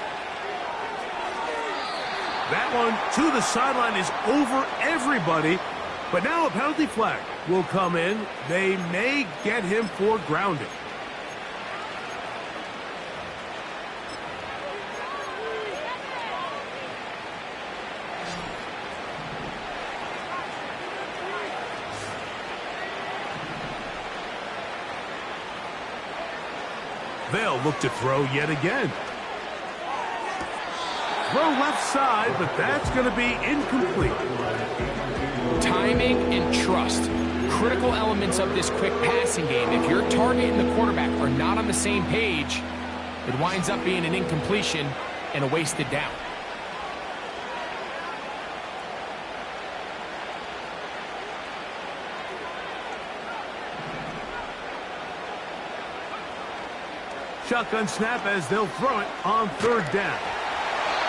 That one to the sideline is over everybody, but now a penalty flag will come in. They may get him for grounding. They'll look to throw yet again. Throw left side, but that's going to be incomplete. Timing and trust, critical elements of this quick passing game. If your target and the quarterback are not on the same page, it winds up being an incompletion and a wasted down. Shotgun snap as they'll throw it on third down.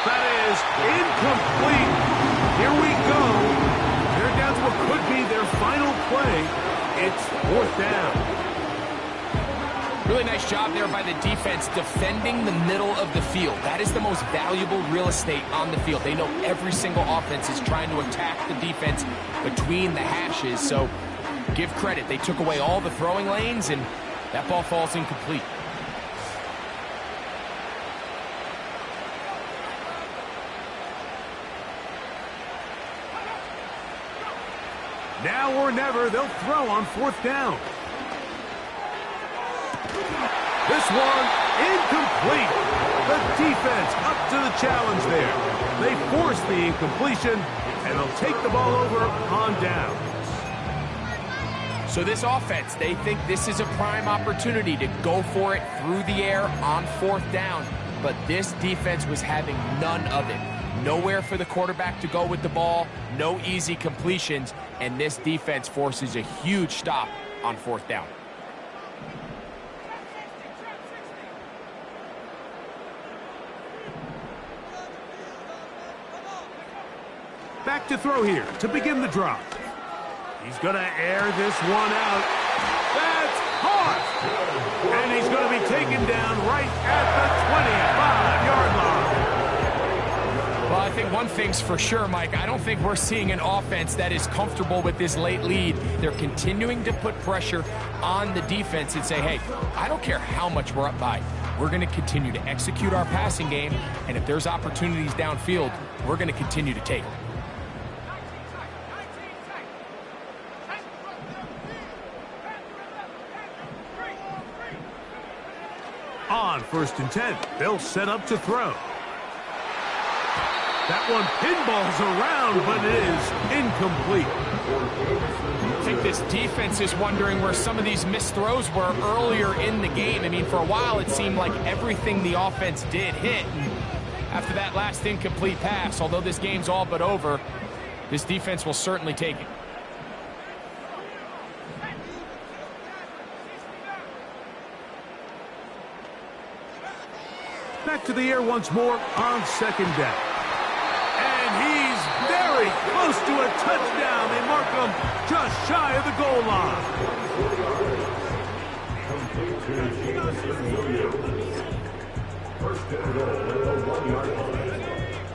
That is incomplete. Here we go. They're down to what could be their final play. It's fourth down. Really nice job there by the defense defending the middle of the field. That is the most valuable real estate on the field. They know every single offense is trying to attack the defense between the hashes. So give credit. They took away all the throwing lanes, and that ball falls incomplete. Now or never, they'll throw on fourth down. This one, incomplete. The defense up to the challenge there. They force the incompletion, and they'll take the ball over on down. So this offense, they think this is a prime opportunity to go for it through the air on fourth down. But this defense was having none of it. Nowhere for the quarterback to go with the ball, no easy completions, and this defense forces a huge stop on fourth down. Back to throw here to begin the drive. He's going to air this one out. That's caught! And he's going to be taken down right at the 25-yard line. Well, I think one thing's for sure, Mike. I don't think we're seeing an offense that is comfortable with this late lead. They're continuing to put pressure on the defense and say, hey, I don't care how much we're up by. We're going to continue to execute our passing game, and if there's opportunities downfield, we're going to continue to take them. On first and 10, they'll set up to throw. That one pinballs around, but it is incomplete. I think this defense is wondering where some of these missed throws were earlier in the game. I mean, for a while it seemed like everything the offense did hit. And after that last incomplete pass, although this game's all but over, this defense will certainly take it. Back to the air once more on second down. And he's very close to a touchdown. They mark him just shy of the goal line.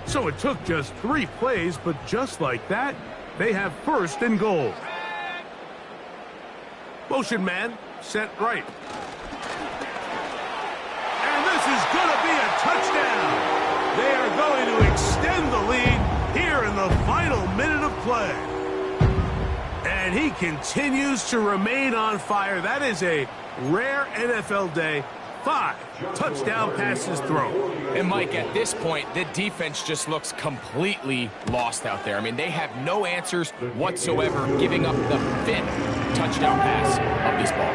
So it took just 3 plays, but just like that, they have first and goal. Motion man, set right. And this is going to be a touchdown. They are going to extend the lead here in the final minute of play. And he continues to remain on fire. That is a rare NFL day. 5 touchdown passes thrown. And Mike, at this point, the defense just looks completely lost out there. I mean, they have no answers whatsoever, giving up the 5th touchdown pass of this ball.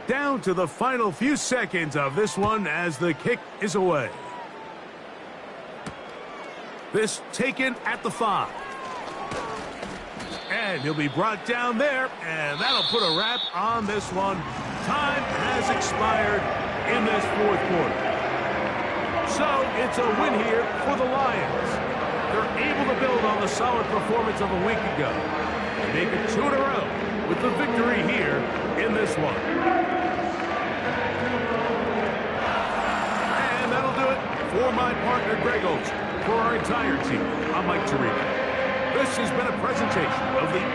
Down to the final few seconds of this one as the kick is away. This taken at the 5. And he'll be brought down there, and that'll put a wrap on this one. Time has expired in this fourth quarter. So it's a win here for the Lions. They're able to build on the solid performance of a week ago and make it 2 in a row with the victory here in this one. And that'll do it for my partner, Greg Olson. For our entire team, I'm Mike Tirico. This has been a presentation of the